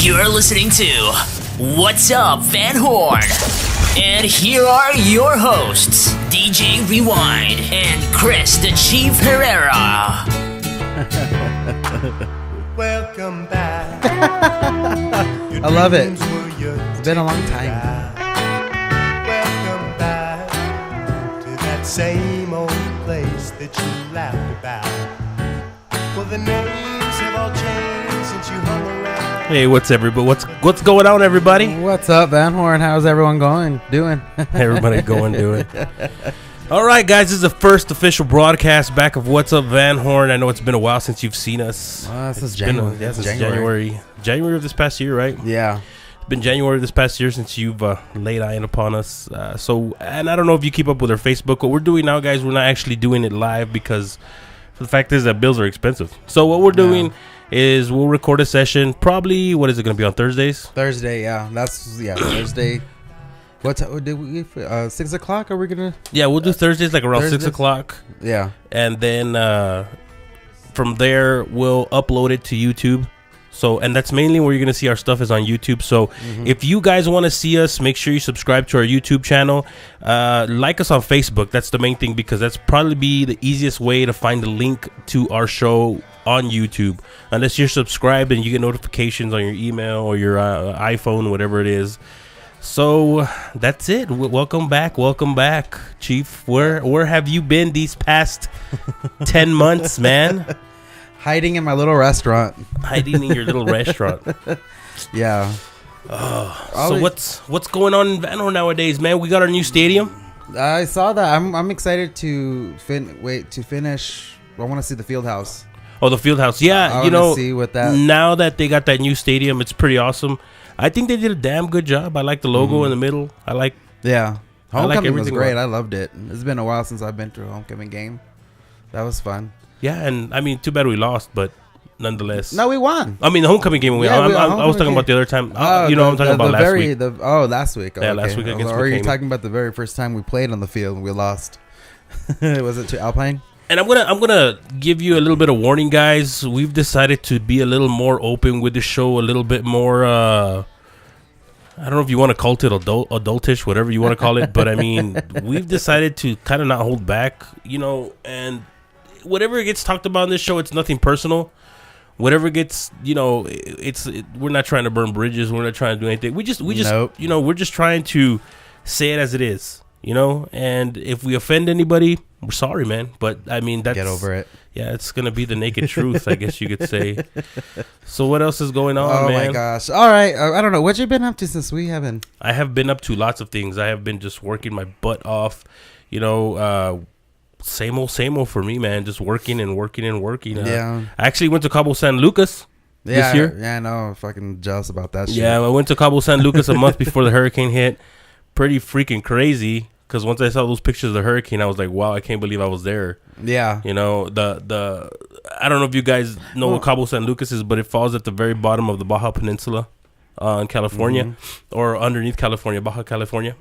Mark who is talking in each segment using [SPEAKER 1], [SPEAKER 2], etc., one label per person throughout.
[SPEAKER 1] You're listening to What's Up, Van Horn? And here are your hosts, DJ Rewind and Chris the Chief Herrera.
[SPEAKER 2] Welcome back.
[SPEAKER 3] I love it. It's been a long time.
[SPEAKER 2] Welcome back to that same old place that you laughed about. Well, the names have all changed since you hung around.
[SPEAKER 4] Hey, what's going on, everybody?
[SPEAKER 3] What's up, Van Horn? How's everyone doing?
[SPEAKER 4] Everybody going doing. All right, guys, this is the first official broadcast back of What's Up, Van Horn. I know it's been a while since you've seen us.
[SPEAKER 3] This is January.
[SPEAKER 4] January of this past year, right?
[SPEAKER 3] Yeah.
[SPEAKER 4] It's been January of this past year since you've laid eye upon us. And I don't know if you keep up with our Facebook. What we're doing now, guys, we're not actually doing it live because the fact is that bills are expensive. So what we're doing is we'll record a session. Probably, what is it going to be on Thursdays?
[SPEAKER 3] Thursday, yeah. Thursday. What time did we? 6 o'clock? Are we gonna?
[SPEAKER 4] Yeah, we'll do Thursdays like around 6 o'clock.
[SPEAKER 3] Yeah,
[SPEAKER 4] and then from there we'll upload it to YouTube. So, and that's mainly where you're gonna see our stuff is on YouTube. So, if you guys want to see us, make sure you subscribe to our YouTube channel. Like us on Facebook. That's the main thing because that's probably be the easiest way to find the link to our show on YouTube. Unless you're subscribed and you get notifications on your email or your iPhone, whatever it is. So that's it. Welcome back, Chief. Where have you been these past 10 months, man?
[SPEAKER 3] Hiding in my little restaurant.
[SPEAKER 4] Hiding in your little restaurant.
[SPEAKER 3] Yeah.
[SPEAKER 4] So what's going on in Van Horn nowadays, man? We got our new stadium.
[SPEAKER 3] I saw that. I'm excited to finish. I want to see the field house.
[SPEAKER 4] Oh, the field house. Yeah,
[SPEAKER 3] see what that.
[SPEAKER 4] Now that they got that new stadium, it's pretty awesome. I think they did a damn good job. I like the logo in the middle.
[SPEAKER 3] Homecoming was great. I loved it. It's been a while since I've been to a homecoming game. That was fun.
[SPEAKER 4] Yeah, and I mean, too bad we lost, but nonetheless.
[SPEAKER 3] No, we won.
[SPEAKER 4] I mean, the homecoming game. I was talking about the other time. I'm talking about last week.
[SPEAKER 3] Last week.
[SPEAKER 4] Yeah, last week against
[SPEAKER 3] Or are you
[SPEAKER 4] McCain.
[SPEAKER 3] talking about the very first time we played on the field and we lost? Was it to Alpine?
[SPEAKER 4] And I'm gonna give you a little bit of warning, guys. We've decided to be a little more open with the show, a little bit more. I don't know if you want to call it adultish, whatever you want to call it, but I mean, we've decided to kind of not hold back, and whatever gets talked about in this show, it's nothing personal. Whatever gets, we're not trying to burn bridges. We're not trying to do anything. We just,
[SPEAKER 3] Nope.
[SPEAKER 4] We're just trying to say it as it is, and if we offend anybody, we're sorry, man. But I mean,
[SPEAKER 3] Get over it.
[SPEAKER 4] Yeah, it's going to be the naked truth, I guess you could say. So what else is going on, man?
[SPEAKER 3] Oh, my gosh. All right. I don't know. What you been up to since we haven't?
[SPEAKER 4] I have been up to lots of things. I have been just working my butt off, same old for me, man. Just working and working and working.
[SPEAKER 3] Yeah.
[SPEAKER 4] I actually went to Cabo San Lucas this year.
[SPEAKER 3] Yeah, I know. I'm fucking jealous about that shit.
[SPEAKER 4] Yeah, I went to Cabo San Lucas a month before the hurricane hit. Pretty freaking crazy. Because once I saw those pictures of the hurricane, I was like, wow, I can't believe I was there.
[SPEAKER 3] Yeah.
[SPEAKER 4] I don't know if you guys know what Cabo San Lucas is, but it falls at the very bottom of the Baja Peninsula in California, or underneath California, Baja California.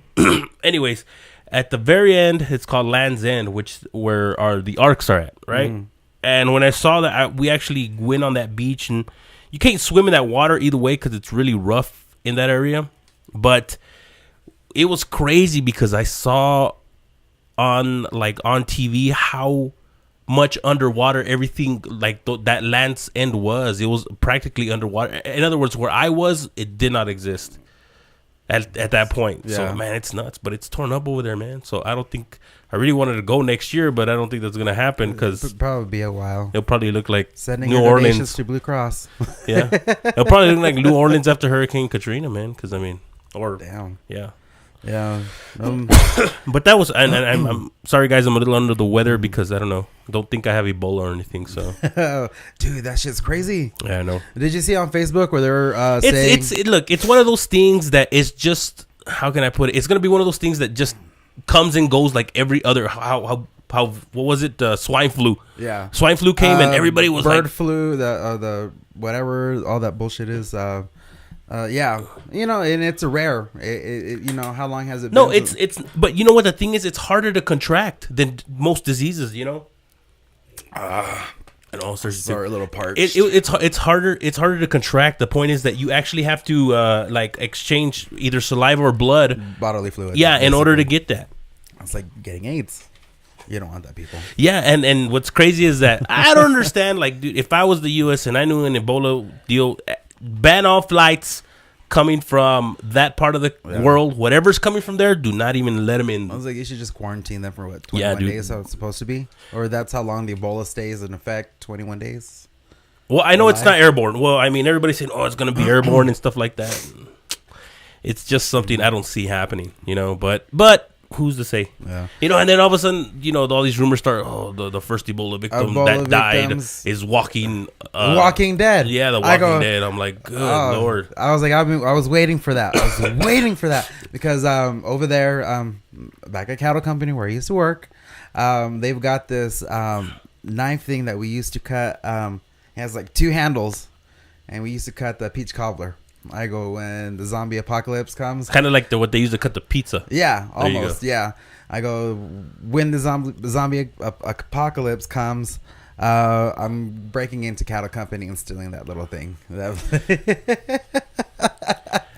[SPEAKER 4] Anyways, at the very end, it's called Land's End, where the Arcs are at, right? And when I saw that, we actually went on that beach, and you can't swim in that water either way because it's really rough in that area. But it was crazy because I saw on TV how much underwater everything that Land's End was. It was practically underwater. In other words, where I was, it did not exist at that point.
[SPEAKER 3] Yeah.
[SPEAKER 4] So man, it's nuts, but it's torn up over there, man. So I really wanted to go next year, but I don't think that's gonna happen because
[SPEAKER 3] It'll probably be a while.
[SPEAKER 4] it'll probably look like
[SPEAKER 3] Sending
[SPEAKER 4] New
[SPEAKER 3] your donations
[SPEAKER 4] Orleans
[SPEAKER 3] to Blue Cross.
[SPEAKER 4] Yeah, it'll probably look like New Orleans after Hurricane Katrina, man. Because I mean,
[SPEAKER 3] Damn.
[SPEAKER 4] yeah.
[SPEAKER 3] Yeah.
[SPEAKER 4] But that was, and I'm sorry, guys. I'm a little under the weather because I don't think I have Ebola or anything. So,
[SPEAKER 3] Dude, that shit's crazy.
[SPEAKER 4] yeah, I know.
[SPEAKER 3] Did you see on Facebook where they were saying?
[SPEAKER 4] It's one of those things that is just, how can I put it? It's gonna be one of those things that just comes and goes like every other. How what was it? Swine flu.
[SPEAKER 3] Yeah.
[SPEAKER 4] Swine flu came and everybody was
[SPEAKER 3] bird
[SPEAKER 4] like,
[SPEAKER 3] flu. The whatever all that bullshit is. Yeah, and it's a rare. How long has it been?
[SPEAKER 4] No, it's. But you know what the thing is? It's harder to contract than most diseases. And all sorts of
[SPEAKER 3] Sorry, a little parched.
[SPEAKER 4] it's harder to contract. The point is that you actually have to like exchange either saliva or blood.
[SPEAKER 3] Bodily fluid.
[SPEAKER 4] Yeah, in order to get that.
[SPEAKER 3] It's like getting AIDS. You don't want that, people.
[SPEAKER 4] Yeah, and what's crazy is that I don't understand. Like, dude, if I was the U.S. and I knew an Ebola deal, ban all flights coming from that part of the world. Whatever's coming from there, do not even let them in.
[SPEAKER 3] I was like, you should just quarantine them for what, 21 days? How it's supposed to be, or that's how long the Ebola stays in effect, 21 days.
[SPEAKER 4] Well, I know it's not airborne. Well, I mean, everybody's saying, "Oh, it's going to be airborne" and stuff like that. It's just something I don't see happening, you know. But who's to say?
[SPEAKER 3] Yeah.
[SPEAKER 4] You know, and then all of a sudden, you know, all these rumors start. Oh, the first Ebola victim that died is walking.
[SPEAKER 3] Walking Dead.
[SPEAKER 4] Yeah, the Walking Dead. I'm like, good Lord.
[SPEAKER 3] I was like, I was waiting for that. I was waiting for that because over there, back at Cattle Company where I used to work, they've got this knife thing that we used to cut. It has like 2 handles, and we used to cut the peach cobbler. I go when the zombie apocalypse comes.
[SPEAKER 4] Kind of like what they use to cut the pizza.
[SPEAKER 3] Yeah, almost. Yeah, I go when the zombie apocalypse comes. I'm breaking into Cattle Company and stealing that little thing.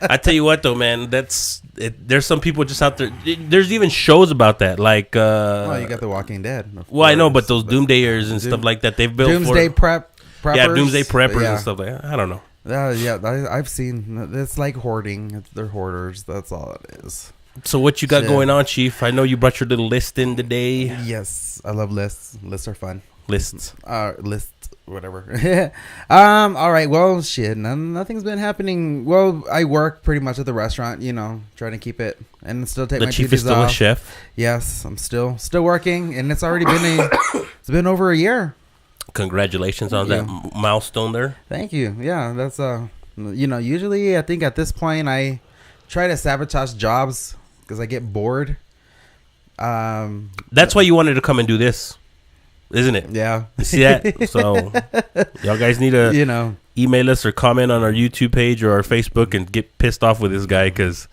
[SPEAKER 3] I
[SPEAKER 4] tell you what, though, man, there's some people just out there. There's even shows about that, like.
[SPEAKER 3] Oh, you got The Walking Dead.
[SPEAKER 4] Well, I know, but those doomsdayers and stuff like that, they've built
[SPEAKER 3] Doomsday preppers.
[SPEAKER 4] Yeah, doomsday preppers and stuff like that. I don't know.
[SPEAKER 3] I've seen. It's like hoarding. They're hoarders. That's all it is.
[SPEAKER 4] So what you got going on, Chief? I know you brought your little list in today.
[SPEAKER 3] Yes, I love lists. Lists are fun.
[SPEAKER 4] Lists,
[SPEAKER 3] whatever. All right. Well, shit. Nothing's been happening. Well, I work pretty much at the restaurant. You know, trying to keep it and still take my
[SPEAKER 4] Chief is still
[SPEAKER 3] off.
[SPEAKER 4] a chef.
[SPEAKER 3] Yes, I'm still working, and it's already been it's been over a year.
[SPEAKER 4] Congratulations on that milestone there.
[SPEAKER 3] Thank you. Yeah, that's you know, usually I think at this point I try to sabotage jobs because I get bored.
[SPEAKER 4] That's why you wanted to come and do this, isn't it?
[SPEAKER 3] Yeah.
[SPEAKER 4] You see that? So y'all guys need to email us or comment on our YouTube page or our Facebook and get pissed off with this guy because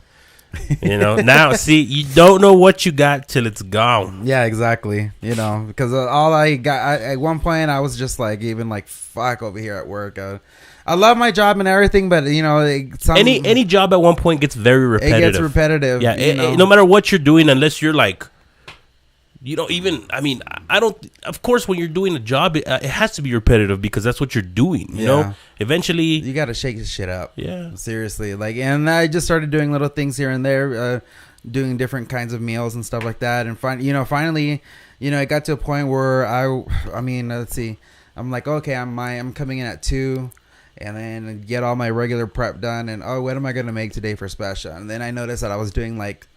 [SPEAKER 4] now see, you don't know what you got till it's gone.
[SPEAKER 3] Yeah, exactly. You know, because all I got at one point I was just like, even like, fuck over here at work. I love my job and everything, but you know,
[SPEAKER 4] any job at one point gets very repetitive.
[SPEAKER 3] It gets repetitive.
[SPEAKER 4] Yeah, no matter what you're doing, unless you're like, I mean, I don't. Of course, when you're doing a job, it has to be repetitive because that's what you're doing. You know, eventually
[SPEAKER 3] you got to shake this shit up.
[SPEAKER 4] Yeah,
[SPEAKER 3] seriously. Like, and I just started doing little things here and there, doing different kinds of meals and stuff like that. And finally, it got to a point where I mean, let's see, I'm like, okay, I'm coming in at 2. And then get all my regular prep done, and what am I gonna make today for special? And then I noticed that I was doing like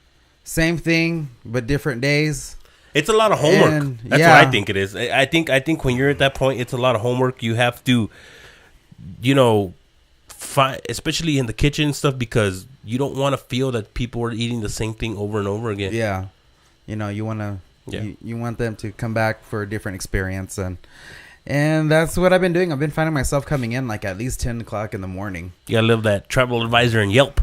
[SPEAKER 3] same thing but different days.
[SPEAKER 4] It's a lot of homework. That's what I think it is. I think when you're at that point, it's a lot of homework. You have to, especially in the kitchen and stuff, because you don't want to feel that people are eating the same thing over and over again.
[SPEAKER 3] Yeah, you want to. Yeah. You want them to come back for a different experience, and that's what I've been doing. I've been finding myself coming in like at least 10 o'clock in the morning.
[SPEAKER 4] You gotta live that Travel Advisor and Yelp.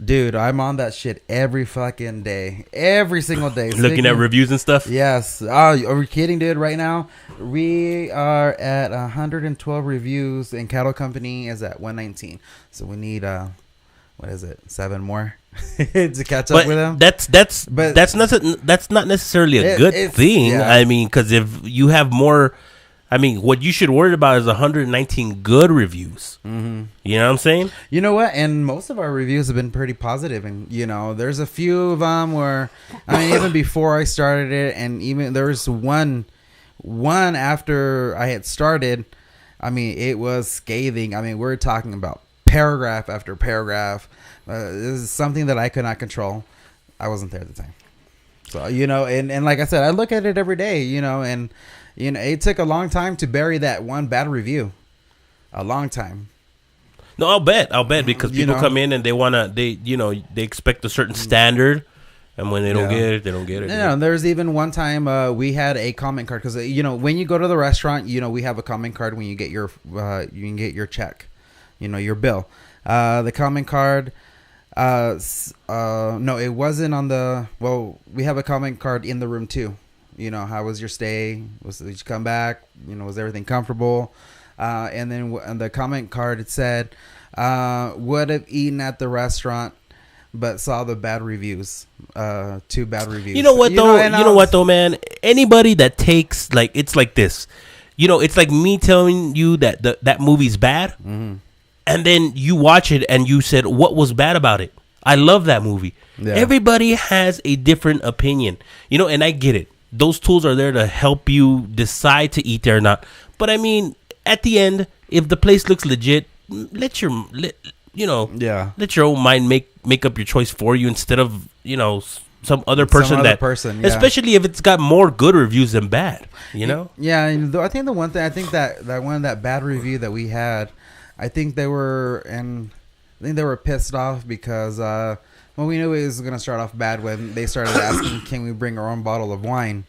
[SPEAKER 3] Dude, I'm on that shit every fucking day. Every single day.
[SPEAKER 4] Looking at reviews and stuff?
[SPEAKER 3] Yes. Oh, are we kidding, dude? Right now, we are at 112 reviews, and Cattle Company is at 119. So we need, 7 more to catch up with them?
[SPEAKER 4] That's not necessarily a good thing. Yeah. I mean, because if you have more... I mean, what you should worry about is 119 good reviews. Mm-hmm. You know what I'm saying?
[SPEAKER 3] You know what? And most of our reviews have been pretty positive. And, there's a few of them where, even before I started it, and even there was one after I had started, it was scathing. We're talking about paragraph after paragraph. This is something that I could not control. I wasn't there at the time. So, and like I said, I look at it every day, and... it took a long time to bury that one bad review. A long time.
[SPEAKER 4] No, I'll bet because people come in and they expect a certain standard, and when they don't get it, they don't get it.
[SPEAKER 3] No, there's even one time we had a comment card because when you go to the restaurant, we have a comment card when you get your check, your bill. The comment card. No, it wasn't on the. Well, we have a comment card in the room too. You know, how was your stay? Did you come back? You know, was everything comfortable? And then on the comment card, it said, would have eaten at the restaurant, but saw the bad reviews. 2 bad reviews.
[SPEAKER 4] You know what though, man? Anybody that takes, like, it's like this. You know, it's like me telling you that that movie's bad,
[SPEAKER 3] Mm-hmm.
[SPEAKER 4] and then you watch it and you said, what was bad about it? I love that movie.
[SPEAKER 3] Yeah.
[SPEAKER 4] Everybody has a different opinion, you know, and I get it. Those tools are there to help you decide to eat there or not. But I mean, at the end, if the place looks legit, let your own mind make up your choice for you instead of, you know, some other person
[SPEAKER 3] yeah.
[SPEAKER 4] Especially if it's got more good reviews than bad, you know.
[SPEAKER 3] Yeah, and I think the one thing, I think that one, that bad review that we had, I think they were pissed off because well, we knew it was going to start off bad when they started asking, can we bring our own bottle of wine?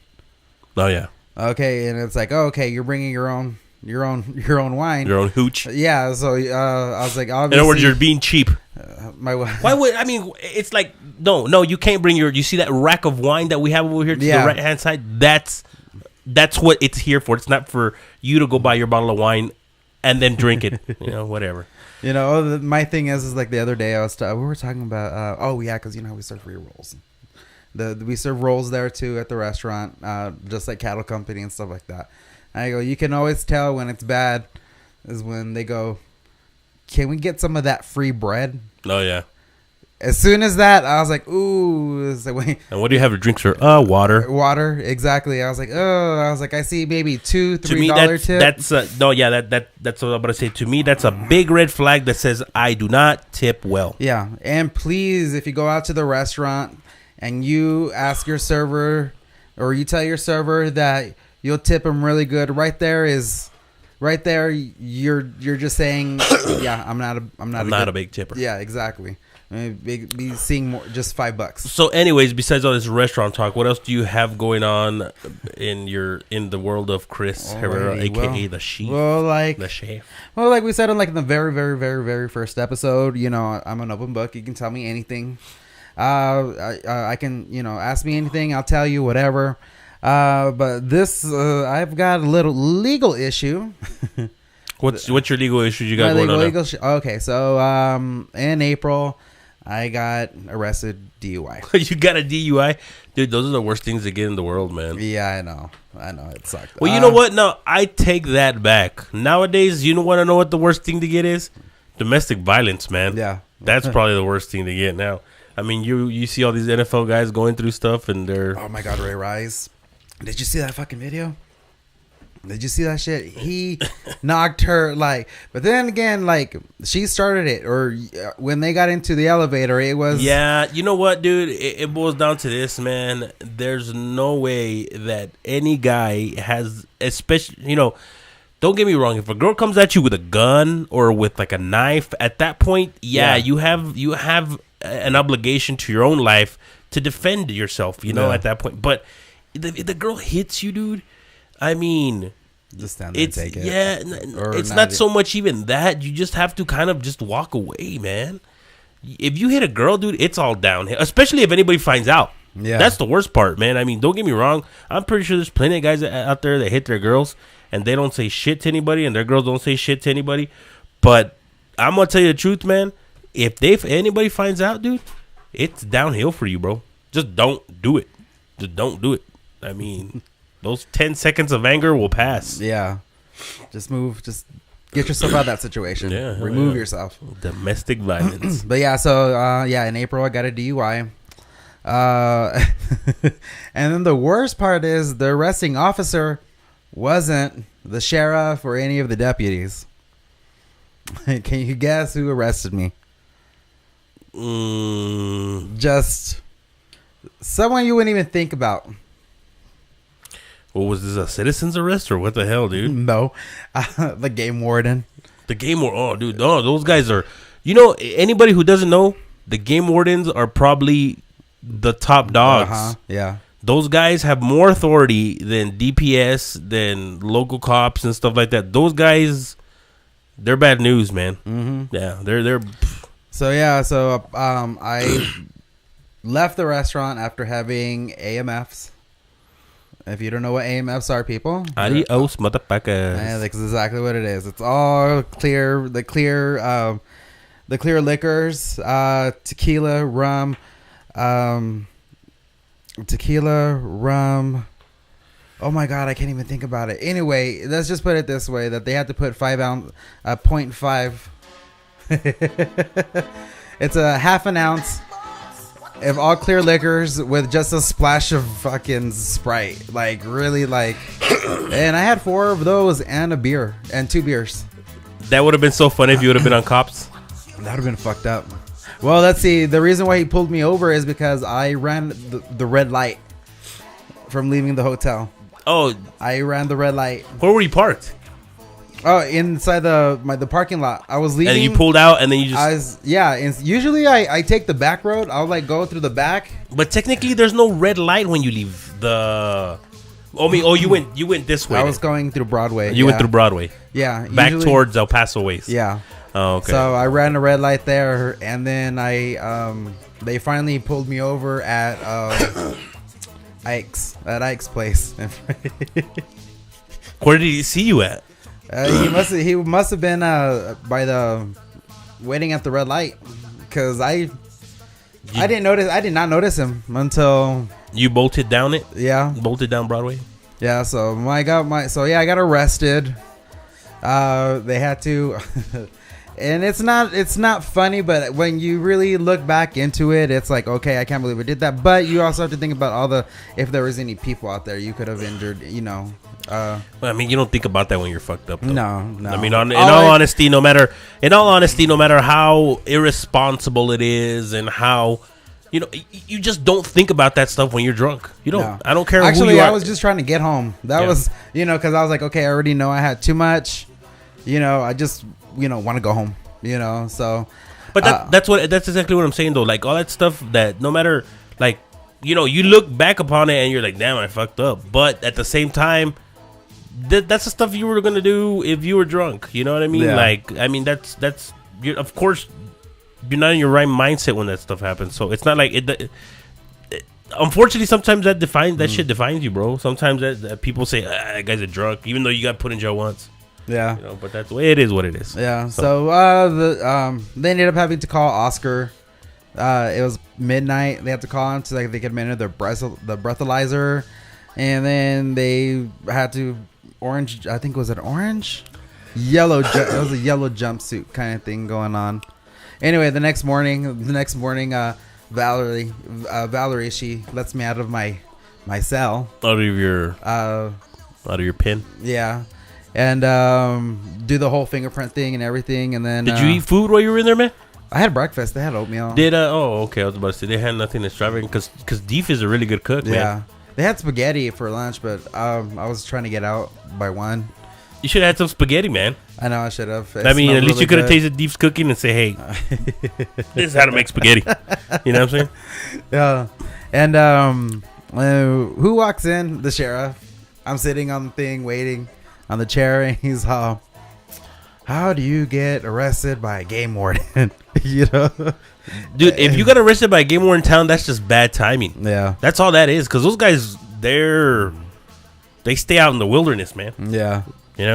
[SPEAKER 4] Oh yeah.
[SPEAKER 3] Okay, and it's like, oh, okay, you're bringing your own wine,
[SPEAKER 4] your own hooch.
[SPEAKER 3] Yeah, so I was like, obviously,
[SPEAKER 4] in other words, you're being cheap.
[SPEAKER 3] Why
[SPEAKER 4] would, I mean, it's like, no, you can't bring you see that rack of wine that we have over here to the right hand side? That's what it's here for. It's not for you to go buy your bottle of wine and then drink it. You know, whatever.
[SPEAKER 3] You know, my thing is like the other day we were talking about, because you know how we serve free rolls. We serve rolls there too at the restaurant, just like Cattle Company and stuff like that. And I go, you can always tell when it's bad is when they go, can we get some of that free bread?
[SPEAKER 4] Oh yeah.
[SPEAKER 3] As soon as that, I was like, ooh. It's like, wait.
[SPEAKER 4] And what do you have to drink, sir? Water.
[SPEAKER 3] Water, exactly. I was like, I see maybe $2-3 tip.
[SPEAKER 4] That's that's what I'm about to say. To me, that's a big red flag that says I do not tip well.
[SPEAKER 3] Yeah, and please, if you go out to the restaurant and you ask your server, or you tell your server that you'll tip him really good, right there, you're just saying, yeah, I'm not a big tipper. Yeah, exactly. Be seeing more, just $5.
[SPEAKER 4] So, anyways, besides all this restaurant talk, what else do you have going on in the world of Chris Herrera, aka the Chef?
[SPEAKER 3] The Chef. Well, like we said in the very, very, very, very first episode, you know, I'm an open book. You can tell me anything. I can, you know, ask me anything. I'll tell you whatever. But this, I've got a little legal issue.
[SPEAKER 4] What's your legal issues you got going on?
[SPEAKER 3] Okay, so in April, I got arrested DUI.
[SPEAKER 4] You got a DUI? Dude, those are the worst things to get in the world, man.
[SPEAKER 3] Yeah, I know. It sucked.
[SPEAKER 4] Well, you know what? No, I take that back. Nowadays, you want to know what the worst thing to get is? Domestic violence, man.
[SPEAKER 3] Yeah.
[SPEAKER 4] That's probably the worst thing to get now. I mean, you see all these NFL guys going through stuff and they're...
[SPEAKER 3] Oh, my God, Ray Rice. Did you see that fucking video? Did you see that shit? He knocked her, but then again, she started it, or when they got into the elevator, it was...
[SPEAKER 4] Yeah, you know what, dude? It boils down to this, man. There's no way that any guy has, especially, you know, don't get me wrong. If a girl comes at you with a gun or with a knife, at that point, you have an obligation to your own life to defend yourself, you know, at that point. But if the girl hits you, dude, I mean,
[SPEAKER 3] just stand there and take it.
[SPEAKER 4] Yeah, it's not so much even that. You just have to kind of just walk away, man. If you hit a girl, dude, it's all downhill. Especially if anybody finds out. Yeah, that's the worst part, man. I mean, don't get me wrong. I'm pretty sure there's plenty of guys out there that hit their girls and they don't say shit to anybody, and their girls don't say shit to anybody. But I'm gonna tell you the truth, man. If anybody finds out, dude, it's downhill for you, bro. Just don't do it. Just don't do it. I mean, those 10 seconds of anger will pass.
[SPEAKER 3] Yeah. Just get yourself out of that situation. Yeah. Remove yourself.
[SPEAKER 4] Domestic violence.
[SPEAKER 3] But yeah, so in April I got a DUI. And then the worst part is the arresting officer wasn't the sheriff or any of the deputies. Can you guess who arrested me? Just someone you wouldn't even think about.
[SPEAKER 4] What was this, a citizen's arrest or what the hell, dude?
[SPEAKER 3] No, the game warden.
[SPEAKER 4] The game warden. Oh, dude, no, those guys are. You know, anybody who doesn't know, the game wardens are probably the top dogs.
[SPEAKER 3] Yeah,
[SPEAKER 4] those guys have more authority than DPS, than local cops and stuff like that. Those guys, they're bad news, man. Mm-hmm. Yeah, they're.
[SPEAKER 3] So I left the restaurant after having AMFs. If you don't know what AMFs are, people,
[SPEAKER 4] Adios, motherfuckers.
[SPEAKER 3] yeah, that's exactly what it is. It's all clear, the clear liquors, tequila, rum. Oh my god, I can't even think about it. Anyway, let's just put it this way: that they have to put 5 ounce, 0.5. It's a half an ounce of all clear liquors with just a splash of fucking Sprite. Like really, like. And I had 4 of those and a beer and 2 beers.
[SPEAKER 4] That would have been so funny if you would have been on cops.
[SPEAKER 3] That would have been fucked up. Well, let's see. The reason why he pulled me over is because I ran the red light from leaving the hotel.
[SPEAKER 4] Oh,
[SPEAKER 3] I ran the red light.
[SPEAKER 4] where were you parked?
[SPEAKER 3] Oh, inside the parking lot. I was leaving.
[SPEAKER 4] And you pulled out, and then you just.
[SPEAKER 3] Usually I take the back road. I'll like go through the back.
[SPEAKER 4] But technically, there's no red light when you leave the. You went this way.
[SPEAKER 3] I was going through Broadway.
[SPEAKER 4] You went through Broadway.
[SPEAKER 3] Yeah.
[SPEAKER 4] Back towards El Paso ways.
[SPEAKER 3] Yeah.
[SPEAKER 4] Oh, okay.
[SPEAKER 3] So I ran a red light there, and then they finally pulled me over at Ike's place.
[SPEAKER 4] Where did he see you at?
[SPEAKER 3] He must have been by the waiting at the red light, because I did not notice him until
[SPEAKER 4] you bolted down it.
[SPEAKER 3] Yeah,
[SPEAKER 4] bolted down Broadway.
[SPEAKER 3] Yeah, so I got arrested. They had to. And it's not funny, but when you really look back into it, it's like, okay, I can't believe I did that. But you also have to think about if there was any people out there you could have injured,
[SPEAKER 4] Well, I mean, you don't think about that when you're fucked up, though.
[SPEAKER 3] No.
[SPEAKER 4] I mean, in all honesty, no matter how irresponsible it is and how, you just don't think about that stuff when you're drunk. You don't.
[SPEAKER 3] No.
[SPEAKER 4] I don't care.
[SPEAKER 3] Actually,
[SPEAKER 4] who you are.
[SPEAKER 3] I was just trying to get home. That was, because I was like, okay, I already know I had too much. I just, want to go home. So.
[SPEAKER 4] But that's exactly what I'm saying, though. Like all that stuff that no matter, like, you look back upon it and you're like, damn, I fucked up. But at the same time, that's the stuff you were gonna do if you were drunk. You know what I mean?
[SPEAKER 3] Yeah.
[SPEAKER 4] Like, I mean, that's of course you're not in your right mindset when that stuff happens. So it's not like it unfortunately, sometimes that shit defines you, bro. Sometimes that people say that guy's a drunk, even though you got put in jail once.
[SPEAKER 3] Yeah,
[SPEAKER 4] but that's the way it is. What it is.
[SPEAKER 3] Yeah. So they ended up having to call Oscar. It was midnight. They had to call him so they could administer the breathalyzer, and then they had to orange. I think was it orange, yellow. It was a yellow jumpsuit kind of thing going on. Anyway, the next morning, Valerie, she lets me out of my cell.
[SPEAKER 4] Out of your pin.
[SPEAKER 3] Yeah. And do the whole fingerprint thing and everything, and then
[SPEAKER 4] did you eat food while you were in there, man?
[SPEAKER 3] I had breakfast. They had oatmeal.
[SPEAKER 4] Okay. I was about to say they had nothing extravagant because Deef is a really good cook, man.
[SPEAKER 3] Yeah, they had spaghetti for lunch, but I was trying to get out by 1.
[SPEAKER 4] You should have had some spaghetti, man.
[SPEAKER 3] I know I should have.
[SPEAKER 4] I mean, at least you could have tasted Deef's cooking and say, "Hey, this is how to make spaghetti." You know what I'm saying?
[SPEAKER 3] Yeah. And who walks in? The sheriff. I'm sitting on the thing waiting. On the chair, and he's how do you get arrested by a game warden?
[SPEAKER 4] Dude, if you got arrested by a game warden in town, that's just bad timing.
[SPEAKER 3] Yeah,
[SPEAKER 4] that's all that is. Because those guys, they stay out in the wilderness, man.
[SPEAKER 3] Yeah,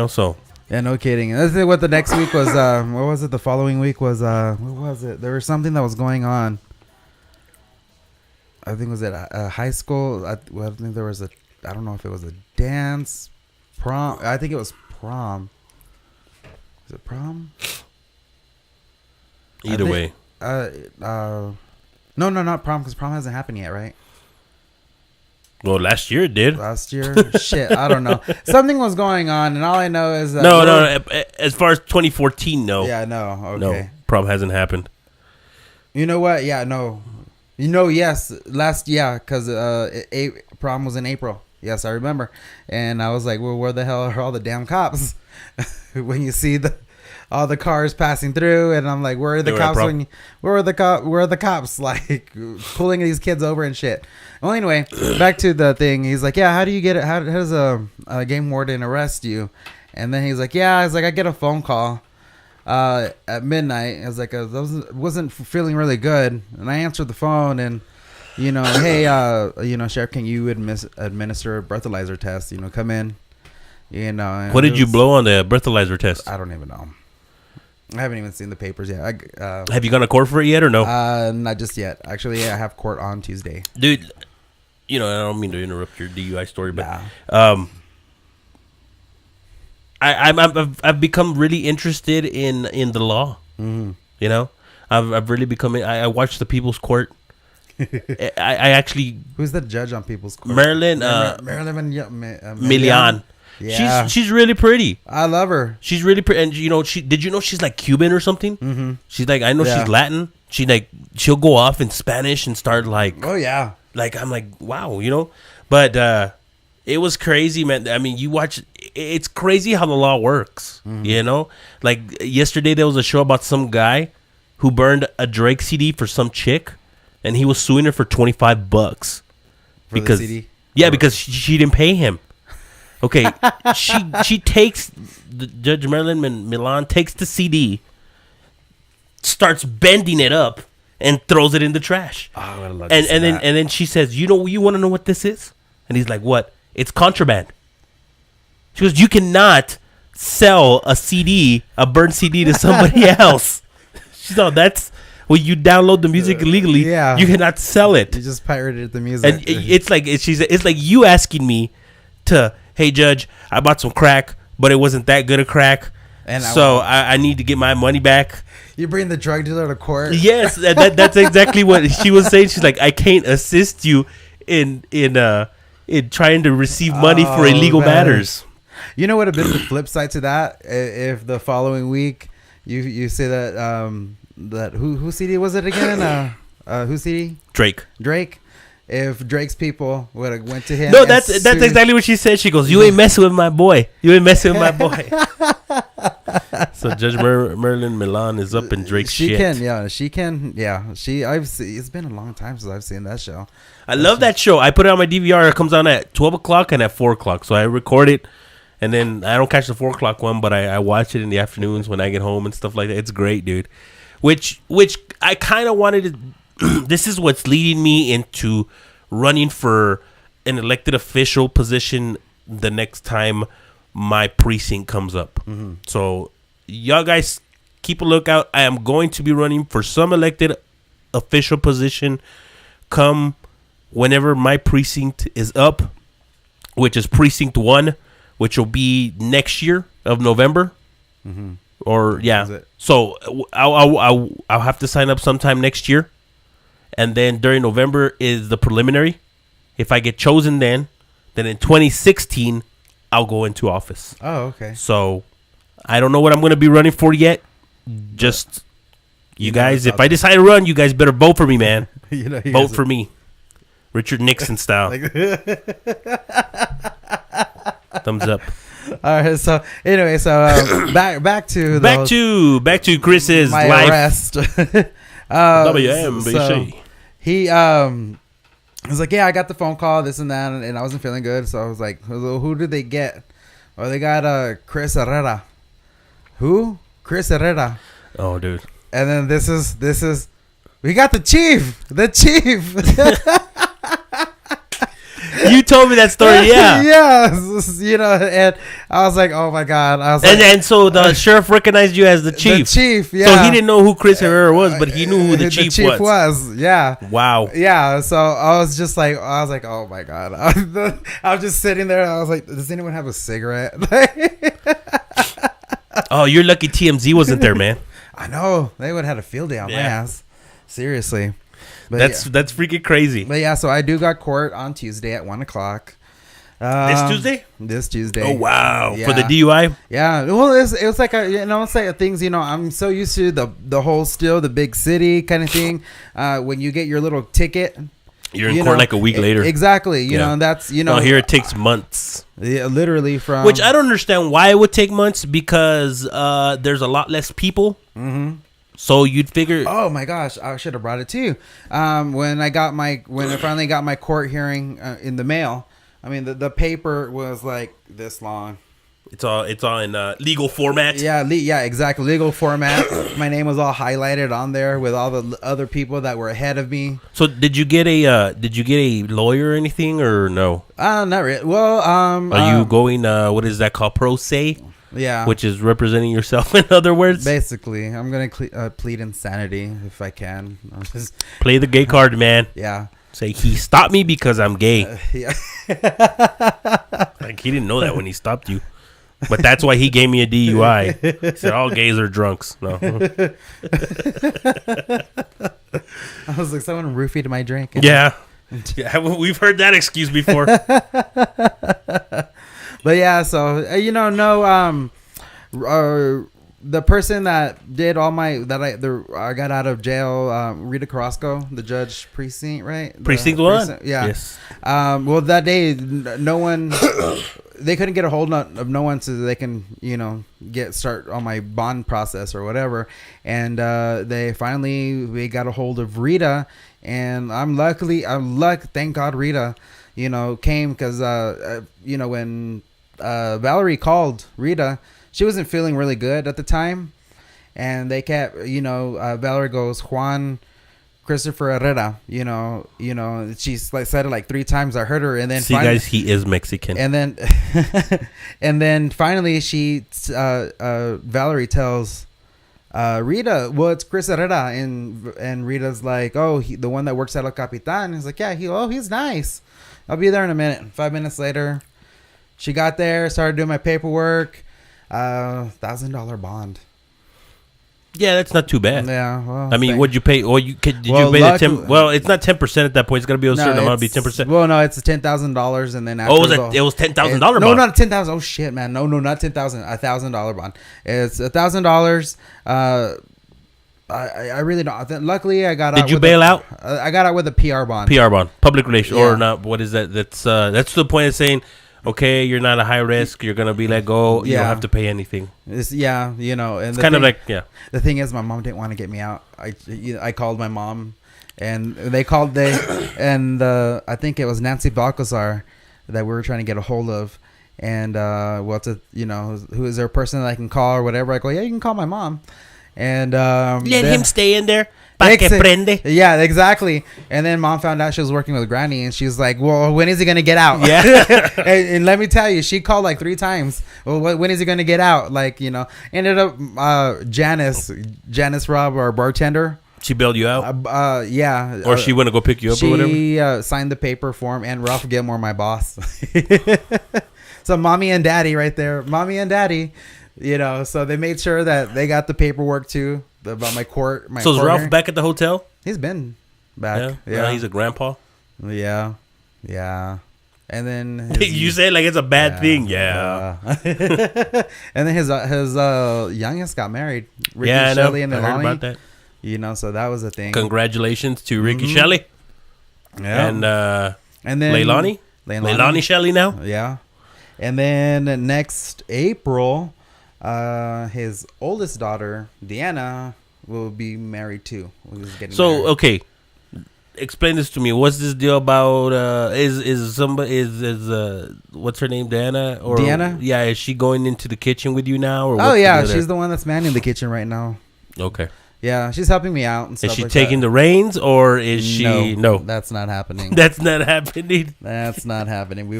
[SPEAKER 4] so
[SPEAKER 3] yeah, no kidding. And this is what the next week was. What was it? The following week was what was it? There was something that was going on. I think it was at high school. I think there was I don't know if it was a dance. Prom. I think it was prom. Is it prom?
[SPEAKER 4] Either way.
[SPEAKER 3] No, not prom, because prom hasn't happened yet, right?
[SPEAKER 4] Well, last year it did.
[SPEAKER 3] Last year? Shit, I don't know. Something was going on, and all I know is that...
[SPEAKER 4] No. As far as 2014, no.
[SPEAKER 3] Yeah, no. Okay.
[SPEAKER 4] No, prom hasn't happened.
[SPEAKER 3] You know what? Yeah, no. Yes. Because prom was in April. Yes, I remember. And I was like, well, where the hell are all the damn cops? When you see all the cars passing through, and I'm like, where are the cops? Where are the cops? Like pulling these kids over and shit. Well, anyway, back to the thing. He's like, yeah, how do you get it? How does a game warden arrest you? And then he's like, I get a phone call at midnight. I was like, I wasn't feeling really good, and I answered the phone, and you know, hey, Sheriff, can you administer a breathalyzer test? You know, come in. You know. And
[SPEAKER 4] What did you blow on the breathalyzer test?
[SPEAKER 3] I don't even know. I haven't even seen the papers yet.
[SPEAKER 4] Have you gone to court for it yet or no?
[SPEAKER 3] Not just yet. Actually, I have court on Tuesday.
[SPEAKER 4] Dude, you know, I don't mean to interrupt your DUI story, but I've become really interested in the law.
[SPEAKER 3] Mm-hmm.
[SPEAKER 4] You know, I've really become. I watch the People's Court. I actually.
[SPEAKER 3] Who's the judge on People's Court?
[SPEAKER 4] Marilyn.
[SPEAKER 3] Marilyn
[SPEAKER 4] Milian.
[SPEAKER 3] Yeah.
[SPEAKER 4] She's really pretty.
[SPEAKER 3] I love her.
[SPEAKER 4] She's really pretty, and you know, did you know she's like Cuban or something?
[SPEAKER 3] Mm-hmm.
[SPEAKER 4] She's like, I know she's Latin. She'll go off in Spanish and start like.
[SPEAKER 3] Oh yeah.
[SPEAKER 4] Like I'm like, wow, you know, but it was crazy, man. I mean, you watch, it's crazy how the law works.
[SPEAKER 3] Mm-hmm.
[SPEAKER 4] You know, like yesterday there was a show about some guy who burned a Drake CD for some chick, and he was suing her for $25 because
[SPEAKER 3] the CD?
[SPEAKER 4] because she didn't pay him. Okay, she takes Judge Marilyn Milan takes the CD, starts bending it up, and throws it in the trash.
[SPEAKER 3] Oh, I would love
[SPEAKER 4] and then she says, you want to know what this is? And he's like, what? It's contraband. She goes, you cannot sell a burned CD to somebody else. She's like, that's when you download the music illegally.
[SPEAKER 3] Yeah.
[SPEAKER 4] You cannot sell it.
[SPEAKER 3] You just pirated the music.
[SPEAKER 4] And it's like you asking me to, hey judge, I bought some crack, but it wasn't that good of crack, and so I need to get my money back.
[SPEAKER 3] You bring the drug dealer to court.
[SPEAKER 4] Yes, that's exactly what she was saying. She's like, I can't assist you in trying to receive money for illegal matters.
[SPEAKER 3] You know what would have been the flip side to that? If the following week you say that who CD was it again? Who CD?
[SPEAKER 4] Drake.
[SPEAKER 3] If Drake's people would have went to him.
[SPEAKER 4] No, that's exactly what she said. She goes, you ain't messing with my boy. You ain't messing with my boy. So Judge Marilyn Milan is up in Drake's shit.
[SPEAKER 3] She can. It's been a long time since I've seen that show.
[SPEAKER 4] I love that show. I put it on my DVR. It comes on at 12 o'clock and at 4 o'clock. So I record it, and then I don't catch the 4 o'clock one, but I watch it in the afternoons when I get home and stuff like that. It's great, dude. Which I kind of wanted to... This is what's leading me into running for an elected official position the next time my precinct comes up. Mm-hmm. So y'all guys keep a lookout. I am going to be running for some elected official position come whenever my precinct is up, which is precinct 1, which will be next year of November. Mm-hmm. Or so I'll have to sign up sometime next year. And then during November is the preliminary. If I get chosen then in 2016, I'll go into office.
[SPEAKER 3] Oh, okay.
[SPEAKER 4] So I don't know what I'm going to be running for yet. Just you guys, if I decide to run, you guys better vote for me, man. Vote for me. Richard Nixon style. Thumbs up.
[SPEAKER 3] All right. So anyway, back to
[SPEAKER 4] Chris's
[SPEAKER 3] my
[SPEAKER 4] life.
[SPEAKER 3] Arrest.
[SPEAKER 4] WMBC.
[SPEAKER 3] He was like, yeah, I got the phone call, this and that, and I wasn't feeling good, so I was like, who did they get? Oh, they got Chris Herrera. Who? Chris Herrera.
[SPEAKER 4] Oh, dude.
[SPEAKER 3] And then this is we got the chief.
[SPEAKER 4] You told me that story, yeah.
[SPEAKER 3] Yeah, and I was like, oh my God.
[SPEAKER 4] And so the sheriff recognized you as the chief.
[SPEAKER 3] The chief, yeah.
[SPEAKER 4] So he didn't know who Chris Herrera was, but he knew who the chief was.
[SPEAKER 3] Yeah.
[SPEAKER 4] Wow.
[SPEAKER 3] Yeah, so I was like, oh my God. I was just sitting there, and I was like, does anyone have a cigarette?
[SPEAKER 4] Oh, you're lucky TMZ wasn't there, man.
[SPEAKER 3] I know. They would have had a field day on my ass. Seriously. But
[SPEAKER 4] that's freaking crazy.
[SPEAKER 3] But yeah, so I do got court on Tuesday at 1 o'clock.
[SPEAKER 4] This Tuesday?
[SPEAKER 3] This Tuesday.
[SPEAKER 4] Oh wow!
[SPEAKER 3] Yeah.
[SPEAKER 4] For the DUI?
[SPEAKER 3] Yeah. Well, it was like it's like things. I'm so used to the whole the big city kind of thing. When you get your little ticket,
[SPEAKER 4] you're in court like a week later.
[SPEAKER 3] Exactly. You know, and that's
[SPEAKER 4] No, here it takes months.
[SPEAKER 3] Yeah, literally from.
[SPEAKER 4] Which I don't understand why it would take months, because there's a lot less people. Mm-hmm. So you'd figure.
[SPEAKER 3] Oh my gosh, I should have brought it to you. When I finally got my court hearing in the mail, I mean the paper was like this long.
[SPEAKER 4] It's all in legal format.
[SPEAKER 3] Yeah, exactly. Legal format. My name was all highlighted on there with all the other people that were ahead of me.
[SPEAKER 4] So did you get a lawyer or anything or no?
[SPEAKER 3] Not really. Well,
[SPEAKER 4] Are you going? What is that called? Pro se,
[SPEAKER 3] yeah,
[SPEAKER 4] which is representing yourself. In other words,
[SPEAKER 3] basically, I'm gonna plead insanity if I can.
[SPEAKER 4] play the gay card, man.
[SPEAKER 3] Yeah.
[SPEAKER 4] Say he stopped me because I'm gay.
[SPEAKER 3] Yeah.
[SPEAKER 4] Like he didn't know that when he stopped you. But that's why he gave me a DUI. He said all gays are drunks. No.
[SPEAKER 3] I was like, someone roofied my drink.
[SPEAKER 4] Yeah. We've heard that excuse before.
[SPEAKER 3] But yeah, so the person that did all my I got out of jail, Rita Carrasco, the judge precinct, right?
[SPEAKER 4] Precinct 1?
[SPEAKER 3] Yeah.
[SPEAKER 4] Yes.
[SPEAKER 3] Well, that day, no one, they couldn't get a hold of no one so they can, start on my bond process or whatever. And we got a hold of Rita, and thank God Rita, came because, when Valerie called Rita, she wasn't feeling really good at the time, and they kept, Valerie goes, Juan Christopher Herrera, she's like said it like 3 times. I heard her, and then
[SPEAKER 4] guys, he is Mexican.
[SPEAKER 3] And then, and then finally, Valerie tells Rita, well, it's Chris Herrera, and Rita's like, oh, the one that works at El Capitan. He's like, yeah, he's nice. I'll be there in a minute. 5 minutes later, she got there, started doing my paperwork. $1,000 bond.
[SPEAKER 4] Yeah, that's not too bad.
[SPEAKER 3] Yeah, well,
[SPEAKER 4] I mean, what'd you pay? Or you pay the 10? Well, it's not 10% at that point. It's got to be a certain amount. Be 10%.
[SPEAKER 3] Well, no, it's $10,000, and then after
[SPEAKER 4] it was $10,000 bond.
[SPEAKER 3] No, not $10,000. Oh shit, man. No, not $10,000. $1,000 bond. It's $1,000. I really don't. Luckily, I got out.
[SPEAKER 4] Did you bail out?
[SPEAKER 3] I got out with a PR bond.
[SPEAKER 4] PR bond, public relations, or not? What is that? That's to the point of saying, okay, you're not a high risk. You're gonna be let go. You don't have to pay anything.
[SPEAKER 3] And it's kind
[SPEAKER 4] of like.
[SPEAKER 3] The thing is, my mom didn't want to get me out. I called my mom, and I think it was Nancy Balcazar that we were trying to get a hold of, and who is there a person that I can call or whatever? I go, yeah, you can call my mom, and
[SPEAKER 4] let him stay in there. Pa que prende.
[SPEAKER 3] Yeah, exactly. And then mom found out she was working with Granny, and she's like, well, when is he gonna get out?
[SPEAKER 4] Yeah.
[SPEAKER 3] and let me tell you, she called like 3 times. Well, when is he gonna get out? Like, ended up Janice Robb, our bartender,
[SPEAKER 4] she bailed you out.
[SPEAKER 3] Yeah.
[SPEAKER 4] Or she went to go pick you up or whatever.
[SPEAKER 3] She signed the paper form, and Ralph Gilmore, my boss. So mommy and daddy right there, so they made sure that they got the paperwork too about my court.
[SPEAKER 4] So is Ralph back at the hotel?
[SPEAKER 3] He's been back.
[SPEAKER 4] Yeah. He's a grandpa.
[SPEAKER 3] Yeah. And then
[SPEAKER 4] you say it like it's a bad thing. Yeah.
[SPEAKER 3] And then his youngest got married. Ricky
[SPEAKER 4] I know.
[SPEAKER 3] Shelley and
[SPEAKER 4] I heard about that.
[SPEAKER 3] So that was a thing.
[SPEAKER 4] Congratulations to Ricky Shelley.
[SPEAKER 3] Yeah.
[SPEAKER 4] And then Leilani Shelley now.
[SPEAKER 3] Yeah. And then next April, his oldest daughter, Deanna, will be married too. Married.
[SPEAKER 4] Okay, explain this to me. What's this deal about? Is what's her name, Deanna? Or
[SPEAKER 3] Deanna?
[SPEAKER 4] Yeah, is she going into the kitchen with you now? Or
[SPEAKER 3] oh yeah, she's the one that's manning the kitchen right now.
[SPEAKER 4] Okay.
[SPEAKER 3] Yeah, she's helping me out and stuff.
[SPEAKER 4] Is she
[SPEAKER 3] like
[SPEAKER 4] taking the reins, or is she? No,
[SPEAKER 3] that's not happening.
[SPEAKER 4] That's not happening.
[SPEAKER 3] That's not happening. We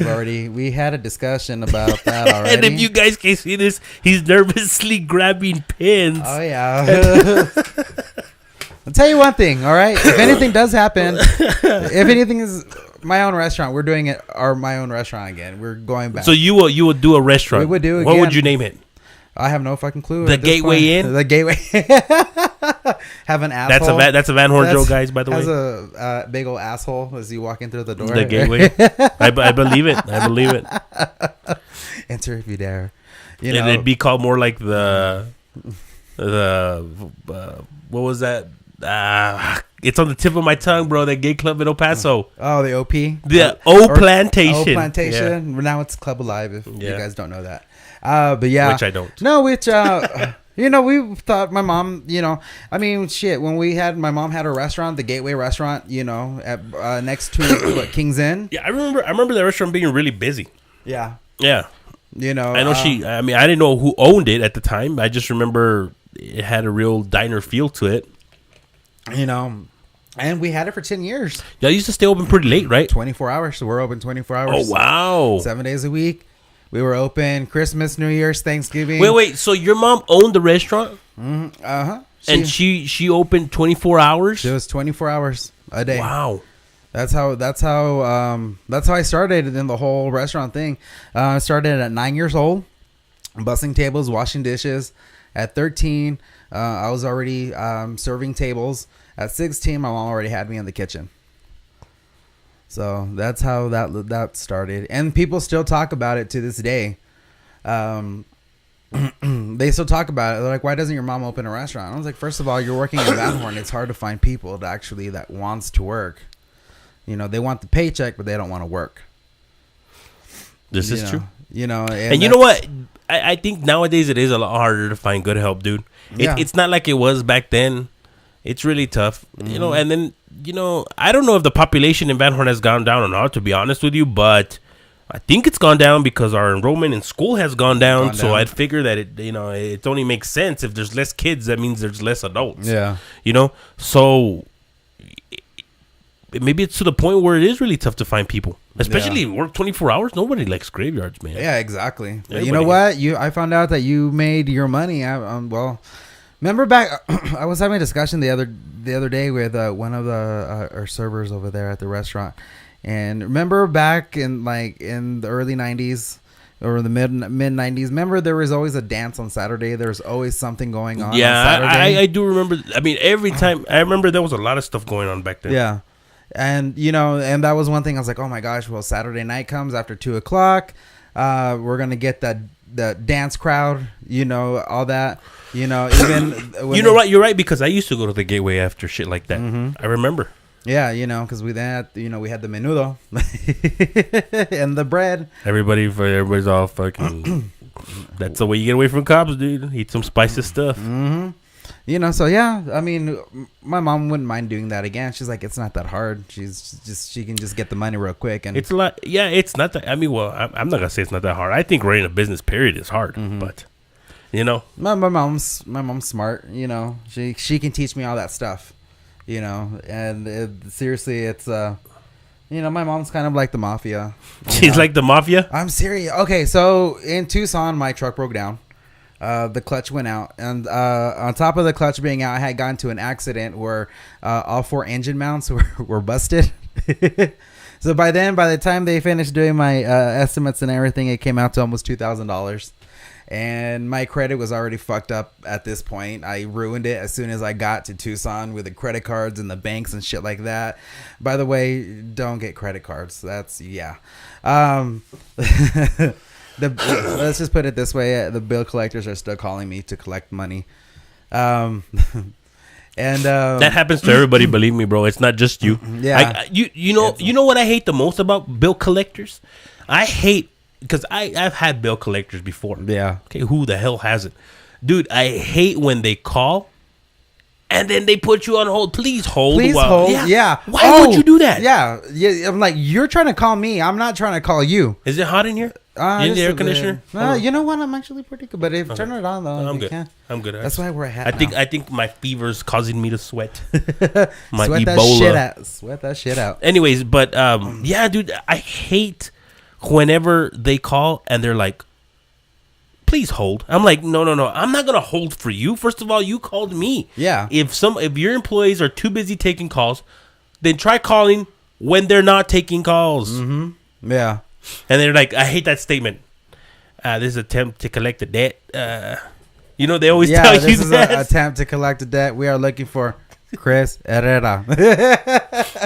[SPEAKER 3] had a discussion about that already.
[SPEAKER 4] And if you guys can see this, he's nervously grabbing pins.
[SPEAKER 3] Oh yeah. I'll tell you one thing. All right, if anything does happen, if anything is my own restaurant, we're doing it. My own restaurant again. We're going back.
[SPEAKER 4] So you will do a restaurant.
[SPEAKER 3] We would do.
[SPEAKER 4] What would you name it?
[SPEAKER 3] I have no fucking clue.
[SPEAKER 4] The Gateway Inn?
[SPEAKER 3] The Gateway. Have an asshole.
[SPEAKER 4] That's a Van Horn joke, guys, by the way.
[SPEAKER 3] Has a big old asshole as you walk in through the door.
[SPEAKER 4] The Gateway. I believe it.
[SPEAKER 3] Enter if you dare.
[SPEAKER 4] It'd be called more like the what was that? It's on the tip of my tongue, bro. That gay club in El Paso.
[SPEAKER 3] Oh, the OP.
[SPEAKER 4] The O Plantation.
[SPEAKER 3] O Plantation. Yeah. Now it's Club Alive. If you guys don't know that. But yeah,
[SPEAKER 4] which I don't.
[SPEAKER 3] No, we thought my mom, when my mom had a restaurant, the Gateway restaurant, at next to King's Inn.
[SPEAKER 4] Yeah, I remember that restaurant being really busy.
[SPEAKER 3] Yeah.
[SPEAKER 4] Yeah.
[SPEAKER 3] You know,
[SPEAKER 4] I know I mean, I didn't know who owned it at the time. I just remember it had a real diner feel to it.
[SPEAKER 3] You know, and we had it for 10 years.
[SPEAKER 4] Y'all used to stay open pretty late, right?
[SPEAKER 3] 24 hours. So we're open 24 hours.
[SPEAKER 4] Oh, wow.
[SPEAKER 3] 7 days a week. We were open Christmas, New Year's, Thanksgiving.
[SPEAKER 4] Wait. So your mom owned the restaurant?
[SPEAKER 3] Uh-huh.
[SPEAKER 4] And she opened 24 hours?
[SPEAKER 3] It was 24 hours a day.
[SPEAKER 4] Wow.
[SPEAKER 3] That's how I started in the whole restaurant thing. I started at 9 years old, bussing tables, washing dishes. At 13, I was already serving tables. At 16, my mom already had me in the kitchen. So that's how that started. And people still talk about it to this day. They still talk about it. They're like, why doesn't your mom open a restaurant? I was like, first of all, you're working in Van Horn. It's hard to find people that wants to work. You know, they want the paycheck, but they don't want to work.
[SPEAKER 4] This is true.
[SPEAKER 3] You know,
[SPEAKER 4] and you know what? I think nowadays it is a lot harder to find good help, dude. It's not like it was back then. It's really tough, you know. And then, you know, I don't know if the population in Van Horn has gone down or not, to be honest with you, but I think it's gone down because our enrollment in school has gone down. So I'd figure that it only makes sense if there's less kids. That means there's less adults.
[SPEAKER 3] Yeah,
[SPEAKER 4] you know. So maybe it's to the point where it is really tough to find people, especially work 24 hours. Nobody likes graveyards, man.
[SPEAKER 3] Yeah, exactly. But you know what? I found out that you made your money. Well, remember back, I was having a discussion the other day with one of our servers over there at the restaurant, and remember back in the early 90s or the mid 90s. Remember there was always a dance on Saturday. There was always something going on.
[SPEAKER 4] Yeah,
[SPEAKER 3] on Saturday.
[SPEAKER 4] I do remember. I mean, every time I remember there was a lot of stuff going on back then.
[SPEAKER 3] Yeah. And, you know, and that was one thing I was like, oh my gosh, well, Saturday night comes after 2:00. We're going to get that dance crowd, you know, all that, you know, even.
[SPEAKER 4] You know what? You're right, because I used to go to the Gateway after shit like that. I remember.
[SPEAKER 3] Yeah, you know, because we had the menudo and the bread.
[SPEAKER 4] Everybody's all fucking. That's the way you get away from cops, dude. Eat some spicy stuff.
[SPEAKER 3] Mm-hmm. You know, so yeah, I mean, my mom wouldn't mind doing that again. She's like, it's not that hard. She can just get the money real quick, and
[SPEAKER 4] it's a lot. Yeah, it's not that. I mean, well, I'm not gonna say it's not that hard. I think running a business period is hard, but you know,
[SPEAKER 3] my mom's smart. You know, she can teach me all that stuff. You know, and seriously, it's you know, my mom's kind of like the mafia.
[SPEAKER 4] She's like the mafia.
[SPEAKER 3] I'm serious. Okay, so in Tucson, my truck broke down. The clutch went out, and on top of the clutch being out, I had gotten to an accident where all 4 engine mounts were busted. So by the time they finished doing my estimates and everything, it came out to almost $2,000. And my credit was already fucked up at this point. I ruined it as soon as I got to Tucson with the credit cards and the banks and shit like that. By the way, don't get credit cards. That's, yeah. Let's just put it this way: the bill collectors are still calling me to collect money, and
[SPEAKER 4] that happens to everybody. Believe me, bro. It's not just you.
[SPEAKER 3] Yeah.
[SPEAKER 4] You know what I hate the most about bill collectors? I hate, because I've had bill collectors before.
[SPEAKER 3] Yeah.
[SPEAKER 4] Okay. Who the hell hasn't, dude? I hate when they call and then they put you on hold. Please hold.
[SPEAKER 3] Please hold. Yeah.
[SPEAKER 4] Why would you do that?
[SPEAKER 3] Yeah. I'm like, you're trying to call me. I'm not trying to call you.
[SPEAKER 4] Is it hot in here? In the air conditioner?
[SPEAKER 3] You know what? I'm actually pretty good. But if turn it on though,
[SPEAKER 4] I'm good. I'm good.
[SPEAKER 3] That's why we're at.
[SPEAKER 4] I think my fever's causing me to sweat. My
[SPEAKER 3] sweat
[SPEAKER 4] Ebola.
[SPEAKER 3] Sweat that shit out.
[SPEAKER 4] Anyways, but yeah, dude, I hate whenever they call and they're like, please hold. I'm like, no. I'm not gonna hold for you. First of all, you called me.
[SPEAKER 3] Yeah.
[SPEAKER 4] If your employees are too busy taking calls, then try calling when they're not taking calls.
[SPEAKER 3] Mm-hmm. Yeah.
[SPEAKER 4] And they're like, I hate that statement. This is an attempt to collect the debt. You know, they always tell you that. This is an
[SPEAKER 3] attempt to collect the debt. We are looking for Chris Herrera.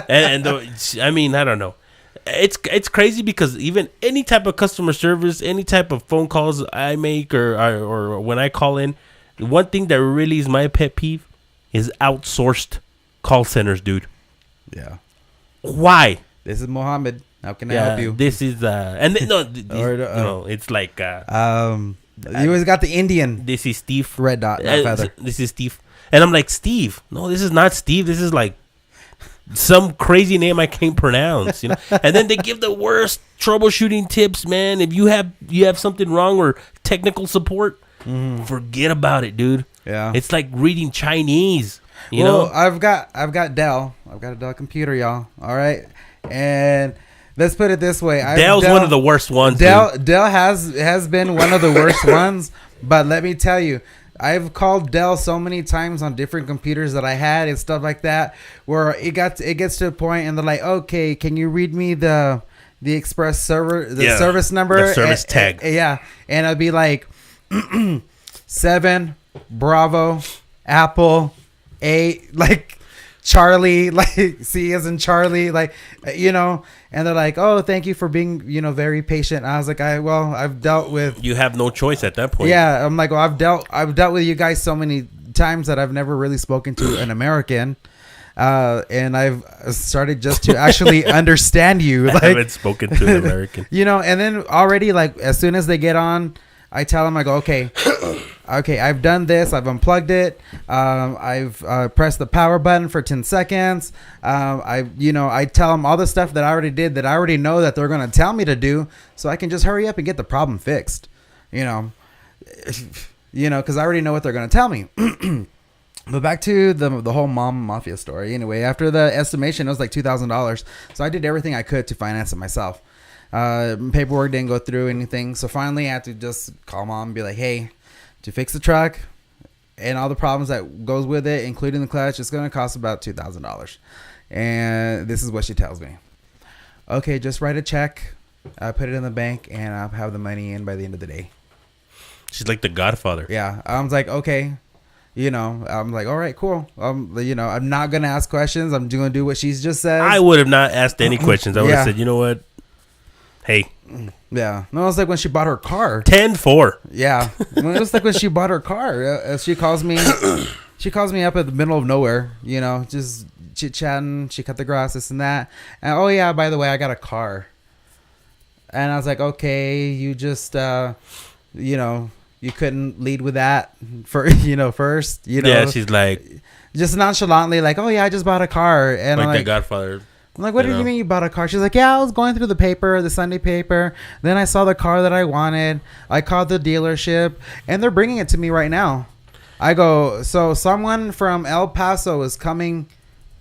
[SPEAKER 4] I mean, I don't know. It's crazy because even any type of customer service, any type of phone calls I make or when I call in, the one thing that really is my pet peeve is outsourced call centers, dude.
[SPEAKER 3] Yeah.
[SPEAKER 4] Why?
[SPEAKER 3] This is Mohammed. How can I help you?
[SPEAKER 4] This is it's like you
[SPEAKER 3] always got the Indian.
[SPEAKER 4] This is Steve.
[SPEAKER 3] Red dot, not feather.
[SPEAKER 4] This is Steve. And I'm like, Steve. No, this is not Steve. This is like some crazy name I can't pronounce, you know. And then they give the worst troubleshooting tips, man. If you have something wrong or technical support, forget about it, dude.
[SPEAKER 3] Yeah.
[SPEAKER 4] It's like reading Chinese, you
[SPEAKER 3] well,
[SPEAKER 4] know.
[SPEAKER 3] I've got Dell. I've got a Dell computer, y'all. All right, and let's put it this way:
[SPEAKER 4] Dell's one of the worst ones.
[SPEAKER 3] Dell has been one of the worst ones. But let me tell you, I've called Dell so many times on different computers that I had and stuff like that, where it gets to a point and they're like, okay, can you read me the express server, service number,
[SPEAKER 4] the service tag?
[SPEAKER 3] Yeah, and I'd be like 7 Bravo Apple 8 like Charlie, like C as in Charlie, like, you know, and they're like, oh, thank you for being, you know, very patient. I was like, I've dealt with.
[SPEAKER 4] You have no choice at that point.
[SPEAKER 3] Yeah, I'm like, well, I've dealt with you guys so many times that I've never really spoken to an American, and I've started just to actually understand you. Like,
[SPEAKER 4] I haven't spoken to an American.
[SPEAKER 3] You know, and then already, like, as soon as they get on, I tell them, I go, okay, I've done this. I've unplugged it. I've pressed the power button for 10 seconds. I tell them all the stuff that I already did that I already know that they're going to tell me to do, so I can just hurry up and get the problem fixed. You know, because I already know what they're going to tell me. But back to the whole mom mafia story. Anyway, after the estimation, it was like $2,000. So I did everything I could to finance it myself. Paperwork didn't go through anything. So finally I had to just call mom and be like, hey, to fix the truck and all the problems that goes with it, including the clutch, it's going to cost about $2,000. And this is what she tells me. Okay, just write a check, put it in the bank, and I'll have the money in by the end of the day.
[SPEAKER 4] She's like the Godfather.
[SPEAKER 3] Yeah. I was like, okay. You know, I'm like, all right, cool. You know, I'm not going to ask questions. I'm going to do what she's just said.
[SPEAKER 4] I would have not asked any questions. I would have said, you know what? Hey.
[SPEAKER 3] Yeah. No, it was like when she bought her car.
[SPEAKER 4] 10-4.
[SPEAKER 3] Yeah. It was like when she bought her car. She calls me. She calls me up at the middle of nowhere, you know, just chit-chatting. She cut the grass, this and that. And, oh, yeah, by the way, I got a car. And I was like, okay, you just, you know, you couldn't lead with that for, you know, first, you know.
[SPEAKER 4] Yeah, she's like.
[SPEAKER 3] Just nonchalantly like, oh, yeah, I just bought a car. And
[SPEAKER 4] like
[SPEAKER 3] I'm like,
[SPEAKER 4] the Godfather.
[SPEAKER 3] I'm like, what do you mean you bought a car? She's like, yeah, I was going through the paper, the Sunday paper. Then I saw the car that I wanted. I called the dealership, and they're bringing it to me right now. I go, so someone from El Paso is coming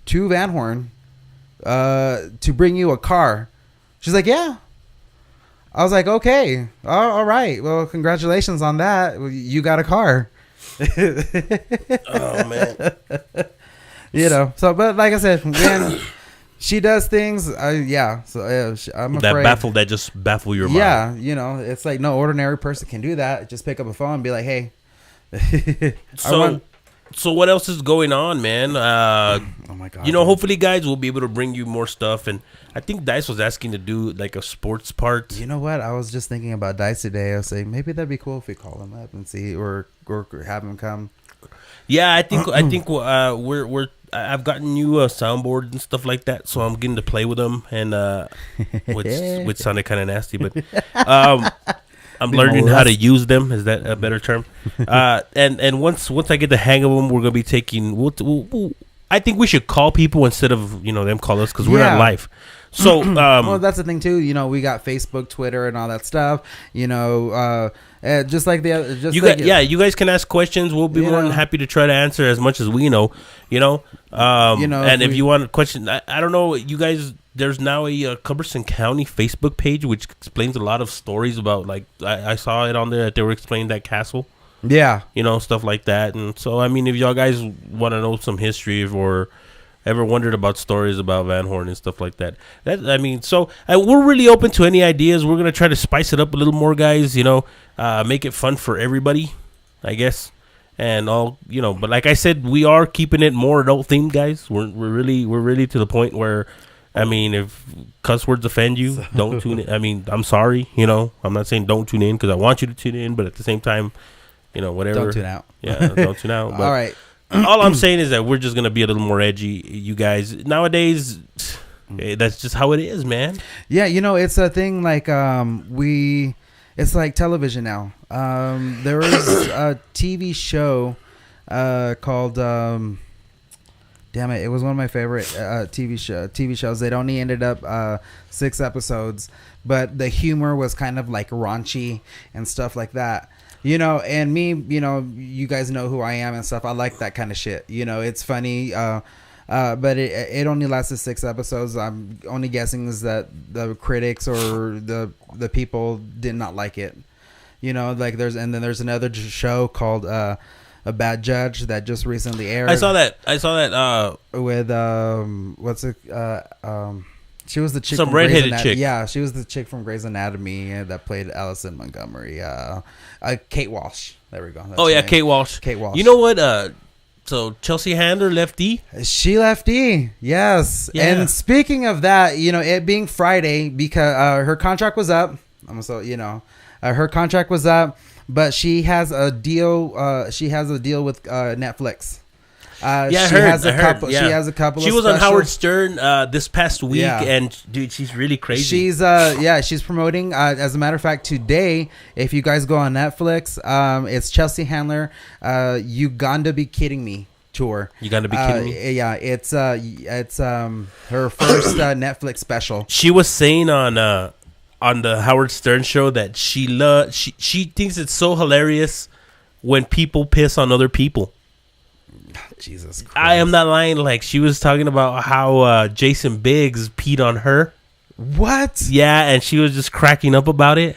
[SPEAKER 3] to Van Horn to bring you a car. She's like, yeah. I was like, okay. All right. Well, congratulations on that. You got a car.
[SPEAKER 4] Oh, man.
[SPEAKER 3] You know, so, but like I said, man. She does things, yeah. So I'm afraid
[SPEAKER 4] that just baffle your mind.
[SPEAKER 3] Yeah, you know, it's like no ordinary person can do that. Just pick up a phone and be like, "Hey."
[SPEAKER 4] So what else is going on, man?
[SPEAKER 3] Oh my god!
[SPEAKER 4] You know, hopefully, guys, we'll be able to bring you more stuff. And I think Dice was asking to do like a sports part.
[SPEAKER 3] You know what? I was just thinking about Dice today. I was saying maybe that'd be cool if we call him up and see, or have him come.
[SPEAKER 4] Yeah, I think we're. I've gotten you a soundboard and stuff like that, so I'm getting to play with them, and which sounded kind of nasty, but I'm learning how to use them. Is that a better term? And once I get the hang of them, we're gonna be taking. I think we should call people instead of them call us because we're not live. So
[SPEAKER 3] well, that's the thing too. You know, we got Facebook, Twitter, and all that stuff. You know, just like the other.
[SPEAKER 4] You guys can ask questions. We'll be more than happy to try to answer as much as we know. And if you want a question, I don't know, you guys. There's now a Culberson County Facebook page which explains a lot of stories about, like, I saw it on there that they were explaining that castle.
[SPEAKER 3] Yeah,
[SPEAKER 4] stuff like that. And so, I mean, if y'all guys want to know some history or ever wondered about stories about Van Horn and stuff like that, we're really open to any ideas. We're gonna try to spice it up a little more, guys. Make it fun for everybody, I guess. And all, but like I said, we are keeping it more adult themed, guys. We're really to the point where, I mean, if cuss words offend you, don't tune in. I mean, I'm sorry. I'm not saying don't tune in because I want you to tune in, but at the same time, whatever.
[SPEAKER 3] Don't tune out.
[SPEAKER 4] Yeah, don't tune out. But
[SPEAKER 3] all right.
[SPEAKER 4] all I'm saying is that we're just gonna be a little more edgy, you guys. Nowadays, that's just how it is, man.
[SPEAKER 3] Yeah, it's a thing like it's like television now. There was a TV show called Damn it! It was one of my favorite TV shows. It only ended up 6 episodes, but the humor was kind of like raunchy and stuff like that. You know, and me, you know, you guys know who I am and stuff. I like that kind of shit. You know, it's funny. But it only lasted 6 episodes. I'm only guessing is that the critics or the people did not like it. You know, like there's another show called A Bad Judge that just recently aired.
[SPEAKER 4] I saw that.
[SPEAKER 3] With she was the chick.
[SPEAKER 4] Some
[SPEAKER 3] from Grey's
[SPEAKER 4] redheaded
[SPEAKER 3] Anatomy.
[SPEAKER 4] chick.
[SPEAKER 3] Yeah, she was the chick from Grey's Anatomy that played Allison Montgomery. Kate Walsh. There we go. That's
[SPEAKER 4] Oh yeah,
[SPEAKER 3] her name.
[SPEAKER 4] Kate Walsh.
[SPEAKER 3] Kate Walsh.
[SPEAKER 4] You know what? So Chelsea Handler left E.
[SPEAKER 3] She left E. Yes.
[SPEAKER 4] Yeah.
[SPEAKER 3] And speaking of that, you know, it being Friday, because her contract was up. Her contract was up, but she has a deal. She has a deal with Netflix.
[SPEAKER 4] I
[SPEAKER 3] She
[SPEAKER 4] heard.
[SPEAKER 3] has a couple. She has a couple.
[SPEAKER 4] She
[SPEAKER 3] of
[SPEAKER 4] was on
[SPEAKER 3] special-
[SPEAKER 4] Howard Stern this past week,
[SPEAKER 3] Yeah.
[SPEAKER 4] and dude, she's really crazy.
[SPEAKER 3] She's promoting. As a matter of fact, today, if you guys go on Netflix, it's Chelsea Handler, "You Gonna Be Kidding Me" tour.
[SPEAKER 4] You gotta be kidding me.
[SPEAKER 3] Yeah, it's her first Netflix special.
[SPEAKER 4] She was saying on the Howard Stern show that she thinks it's so hilarious when people piss on other people.
[SPEAKER 3] Jesus Christ.
[SPEAKER 4] I am not lying. Like, she was talking about how Jason Biggs peed on her.
[SPEAKER 3] What?
[SPEAKER 4] Yeah, and she was just cracking up about it.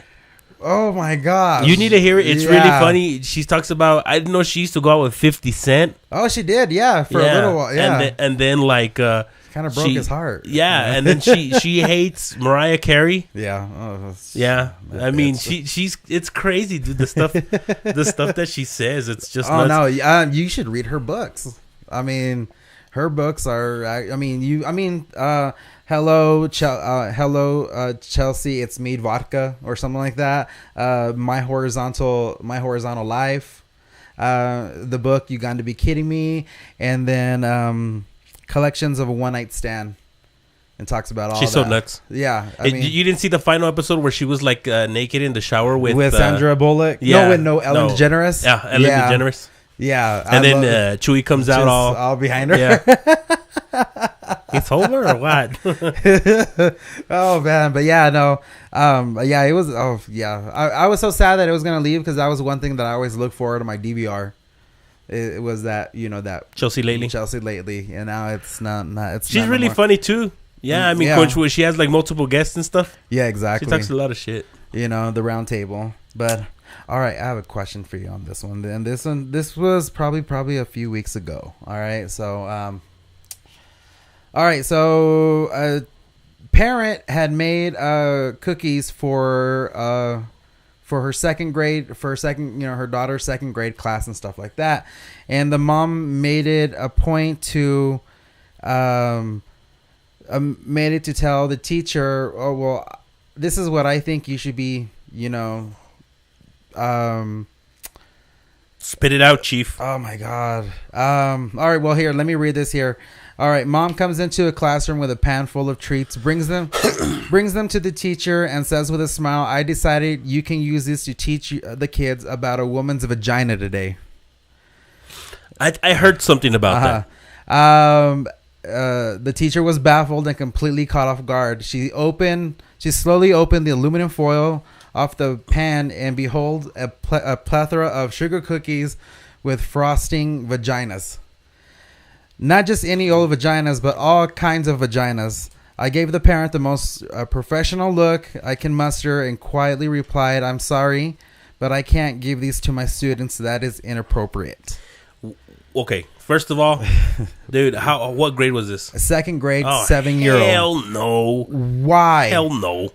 [SPEAKER 3] Oh my God.
[SPEAKER 4] You need to hear it. It's
[SPEAKER 3] Yeah.
[SPEAKER 4] really funny. She talks about, I didn't know she used to go out with 50 Cent.
[SPEAKER 3] Oh, she did. Yeah, for a little while. Yeah,
[SPEAKER 4] And then like
[SPEAKER 3] kind of broke his heart.
[SPEAKER 4] Yeah, and then she hates Mariah Carey.
[SPEAKER 3] Yeah. Oh,
[SPEAKER 4] Yeah,
[SPEAKER 3] that
[SPEAKER 4] I mean
[SPEAKER 3] bitch.
[SPEAKER 4] it's crazy, dude. The stuff that she says, it's just
[SPEAKER 3] Oh
[SPEAKER 4] nuts.
[SPEAKER 3] no, you should read her books. I mean, her books are. Hello, Chelsea. It's Mead Vodka or something like that. My horizontal life. The book You Got to Be Kidding Me, and then Collections of a One Night Stand, and talks about all.
[SPEAKER 4] She's
[SPEAKER 3] that.
[SPEAKER 4] so nuts.
[SPEAKER 3] Yeah,
[SPEAKER 4] You didn't see the final episode where she was like naked in the shower with
[SPEAKER 3] Sandra Bullock.
[SPEAKER 4] yeah,
[SPEAKER 3] no, Ellen DeGeneres.
[SPEAKER 4] Yeah, Ellen DeGeneres.
[SPEAKER 3] Yeah,
[SPEAKER 4] And then Chewie comes out all
[SPEAKER 3] behind her.
[SPEAKER 4] Yeah. It's over or what?
[SPEAKER 3] Oh man, but yeah, no, yeah, it was. Oh yeah, I was so sad that it was gonna leave because that was one thing that I always look forward to my DVR. It was that that
[SPEAKER 4] Chelsea
[SPEAKER 3] lately, and now it's not. It's
[SPEAKER 4] She's
[SPEAKER 3] not
[SPEAKER 4] really
[SPEAKER 3] no more.
[SPEAKER 4] funny too. Yeah, I mean,
[SPEAKER 3] Yeah.
[SPEAKER 4] Coach, she has like multiple guests and stuff.
[SPEAKER 3] Yeah,
[SPEAKER 4] She
[SPEAKER 3] exactly.
[SPEAKER 4] talks a lot of shit.
[SPEAKER 3] The round table. But all right, I have a question for you on this one. And this was probably a few weeks ago. All right, so a parent had made cookies for her second grade, her daughter's second grade class and stuff like that, and the mom made it a point to tell the teacher, oh well, this is what I think you should be,
[SPEAKER 4] Spit it out, Chief.
[SPEAKER 3] oh my God. All right, well, here, let me read this here. All right, mom comes into a classroom with a pan full of treats, brings them to the teacher, and says with a smile, "I decided you can use this to teach the kids about a woman's vagina today."
[SPEAKER 4] I heard something about that.
[SPEAKER 3] The teacher was baffled and completely caught off guard. She slowly opened the aluminum foil off the pan, and behold, a plethora of sugar cookies with frosting vaginas. Not just any old vaginas, but all kinds of vaginas. I gave the parent the most professional look I can muster and quietly replied, "I'm sorry, but I can't give these to my students. That is inappropriate."
[SPEAKER 4] Okay, first of all, dude, what grade was this?
[SPEAKER 3] A second grade,
[SPEAKER 4] Oh,
[SPEAKER 3] 7-year-old.
[SPEAKER 4] Hell no.
[SPEAKER 3] Why?
[SPEAKER 4] Hell no.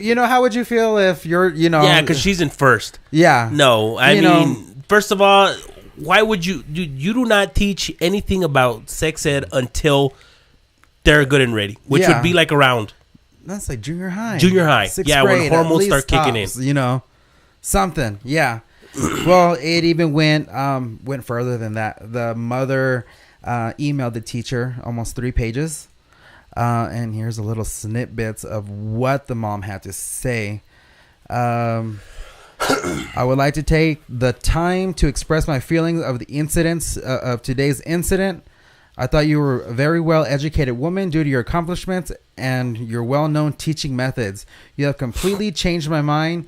[SPEAKER 3] How would you feel if you're,
[SPEAKER 4] Yeah, because she's in first.
[SPEAKER 3] yeah.
[SPEAKER 4] No, I mean, first of all, why would you do not teach anything about sex ed until they're good and ready, which
[SPEAKER 3] Yeah.
[SPEAKER 4] would be like around
[SPEAKER 3] That's like junior high.
[SPEAKER 4] Junior high.
[SPEAKER 3] 6th
[SPEAKER 4] Yeah, when
[SPEAKER 3] grade,
[SPEAKER 4] hormones
[SPEAKER 3] at least
[SPEAKER 4] start kicking
[SPEAKER 3] tops, something. Yeah. Well, it even went further than that. The mother emailed the teacher almost 3 pages. And here's a little snippets of what the mom had to say. I would like to take the time to express my feelings of the incidents of today's incident. I thought you were a very well-educated woman due to your accomplishments and your well-known teaching methods. You have completely changed my mind.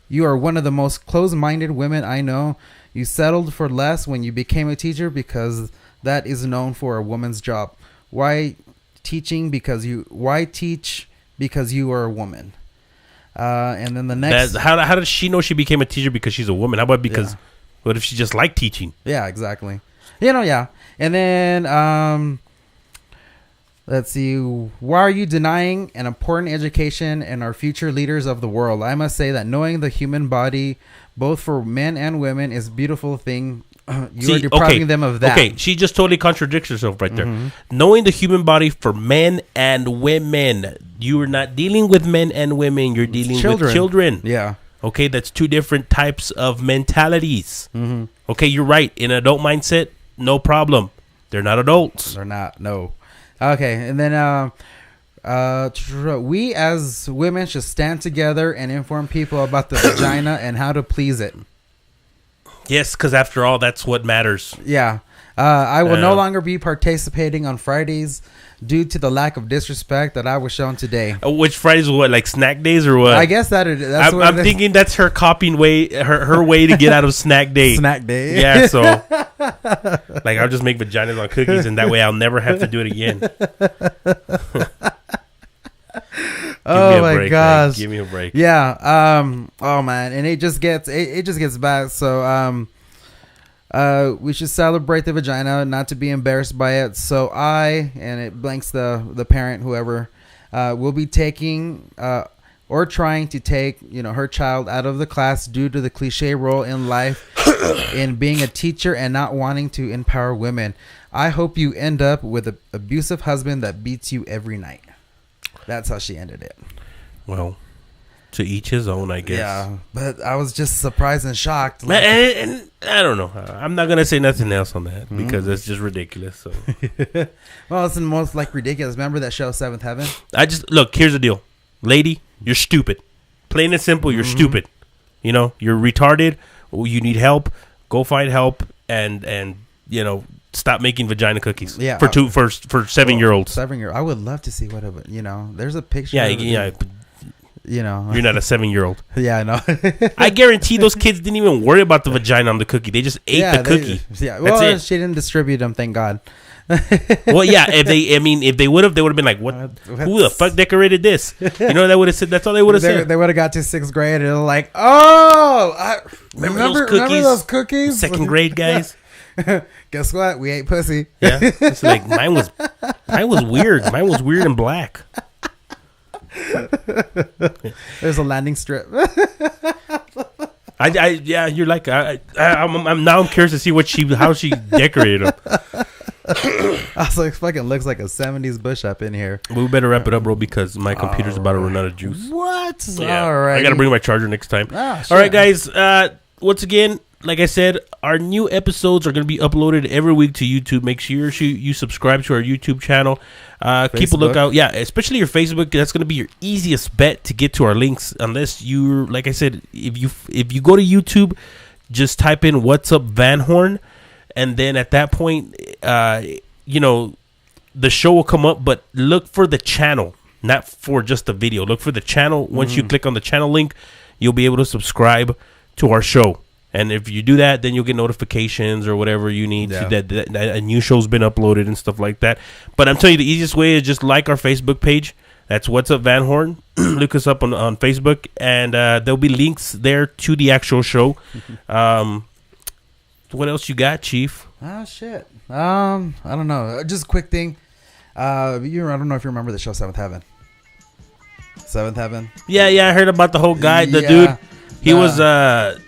[SPEAKER 3] You are one of the most closed-minded women I know. You settled for less when you became a teacher because that is known for a woman's job. Why teach because you are a woman? And then the next...
[SPEAKER 4] How does she know she became a teacher because she's a woman? How about because... What if she just liked teaching?
[SPEAKER 3] Yeah, exactly. Yeah. And then, let's see. Why are you denying an important education and our future leaders of the world? I must say that knowing the human body, both for men and women, is a beautiful thing. You are depriving them of that.
[SPEAKER 4] Okay, she just totally contradicts herself right there. Knowing the human body for men and women. You are not dealing with men and women. You're dealing with children.
[SPEAKER 3] Yeah.
[SPEAKER 4] Okay, that's two different types of mentalities. Okay, you're right. In an adult mindset, no problem. They're not adults.
[SPEAKER 3] They're not. No. Okay, and then we as women should stand together and inform people about the vagina and how to please it.
[SPEAKER 4] Yes, because after all, that's what matters.
[SPEAKER 3] Yeah. I will no longer be participating on Fridays due to the lack of disrespect that I was shown today.
[SPEAKER 4] Which Fridays? What, like snack days or what?
[SPEAKER 3] I guess that's
[SPEAKER 4] I'm thinking that's her copying way, her way to get out of snack day.
[SPEAKER 3] Snack day.
[SPEAKER 4] Yeah. So, like, I'll just make vaginas on cookies, and that way I'll never have to do it again.
[SPEAKER 3] Oh my gosh!
[SPEAKER 4] Give me a break.
[SPEAKER 3] Yeah. Oh man, and it just gets bad. So we should celebrate the vagina, not to be embarrassed by it. So and it blanks the parent, whoever, will be taking or trying to take her child out of the class due to the cliche role in life in being a teacher and not wanting to empower women. I hope you end up with an abusive husband that beats you every night. That's how she ended it.
[SPEAKER 4] Well, to each his own, I guess.
[SPEAKER 3] Yeah, but I was just surprised and shocked.
[SPEAKER 4] And I don't know. I'm not gonna say nothing else on that because that's just ridiculous. So,
[SPEAKER 3] well, it's the most ridiculous. Remember that show Seventh Heaven?
[SPEAKER 4] Look. Here's the deal, lady. You're stupid. Plain and simple. You're stupid. You're retarded. You need help. Go find help and stop making vagina cookies.
[SPEAKER 3] Yeah,
[SPEAKER 4] for 7-year-olds.
[SPEAKER 3] 7-year-old. I would love to see there's a picture.
[SPEAKER 4] Yeah. You're not a 7-year-old.
[SPEAKER 3] Yeah, I know.
[SPEAKER 4] I guarantee those kids didn't even worry about the vagina on the cookie. They just ate the cookie.
[SPEAKER 3] Well,
[SPEAKER 4] that's it.
[SPEAKER 3] She didn't distribute them, thank God.
[SPEAKER 4] Well, yeah. If they would have, they would have been like, "What? Who the fuck decorated this?" That would have said. That's all they would have said.
[SPEAKER 3] They would have got to 6th grade and they're like, "Oh, remember those cookies?
[SPEAKER 4] 2nd grade guys."
[SPEAKER 3] Guess what? We ate pussy.
[SPEAKER 4] Yeah, it's like mine was weird. Mine was weird and black.
[SPEAKER 3] There's a landing strip.
[SPEAKER 4] You're like I'm curious to see how she decorated them.
[SPEAKER 3] I was like, fucking looks like a 70s bush up in here.
[SPEAKER 4] We better wrap it up, bro, because my computer's about to run out of juice.
[SPEAKER 3] What?
[SPEAKER 4] Yeah,
[SPEAKER 3] all right.
[SPEAKER 4] I gotta bring my charger next time.
[SPEAKER 3] All
[SPEAKER 4] right, guys. Once again, like I said, our new episodes are going to be uploaded every week to YouTube. Make sure you subscribe to our YouTube channel. Keep a lookout. Yeah, especially your Facebook. That's going to be your easiest bet to get to our links. Unless you're, like I said, if you go to YouTube, just type in "What's Up Van Horn," and then at that point, the show will come up. But look for the channel, not for just the video. Look for the channel. Once you click on the channel link, you'll be able to subscribe to our show. And if you do that, then you'll get notifications or whatever you need that a new show's been uploaded and stuff like that. But I'm telling you, the easiest way is just like our Facebook page. That's What's Up Van Horn. Look us up on Facebook, and there'll be links there to the actual show. What else you got, Chief?
[SPEAKER 3] Oh shit. I don't know. Just a quick thing. I don't know if you remember the show Seventh Heaven. Seventh Heaven.
[SPEAKER 4] Yeah. I heard about the whole guy. The dude. He was the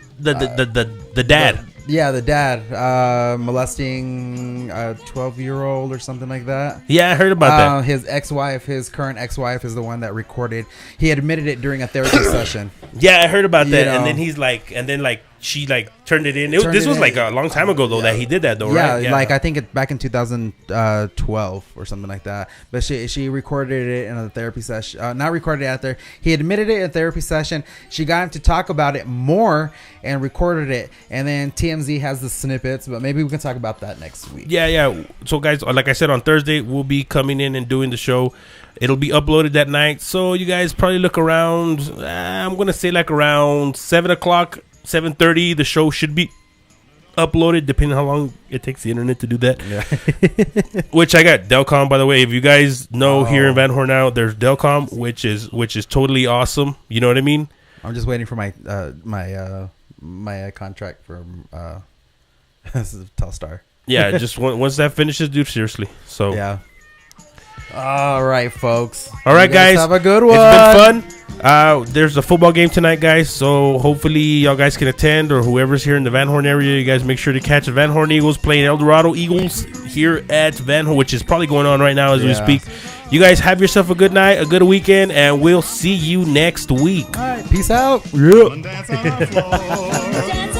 [SPEAKER 4] dad.
[SPEAKER 3] The dad molesting a 12-year-old or something like that.
[SPEAKER 4] Yeah, I heard about that.
[SPEAKER 3] His current ex-wife is the one that recorded. He admitted it during a therapy session.
[SPEAKER 4] Yeah, I heard about that. And then she like turned it in. This was like a long time ago though that he did that though, right?
[SPEAKER 3] Yeah, like I think it back in 2012 or something like that. But she recorded it in a therapy session. Not recorded it out there. He admitted it in a therapy session. She got him to talk about it more and recorded it. And then TMZ has the snippets, but maybe we can talk about that next week.
[SPEAKER 4] Yeah. So guys, like I said, on Thursday we'll be coming in and doing the show. It'll be uploaded that night, so you guys probably look around. I'm gonna say like around 7 o'clock, 7:30. The show should be uploaded, depending on how long it takes the internet to do that. Yeah. Which I got Delcom, by the way. If you guys know, here in Van Horn now, there's Delcom, which is totally awesome. You know what I mean?
[SPEAKER 3] I'm just waiting for my contract from Telstar.
[SPEAKER 4] Yeah, just once that finishes, dude. Seriously. So
[SPEAKER 3] yeah. All right, folks.
[SPEAKER 4] All right, guys.
[SPEAKER 3] Have a good one.
[SPEAKER 4] It's been fun. There's a football game tonight, guys. So hopefully y'all guys can attend, or whoever's here in the Van Horn area. You guys make sure to catch the Van Horn Eagles playing El Dorado Eagles here at Van Horn, which is probably going on right now as we speak. You guys have yourself a good night, a good weekend, and we'll see you next week.
[SPEAKER 3] All right. Peace out.
[SPEAKER 2] Dance on the floor.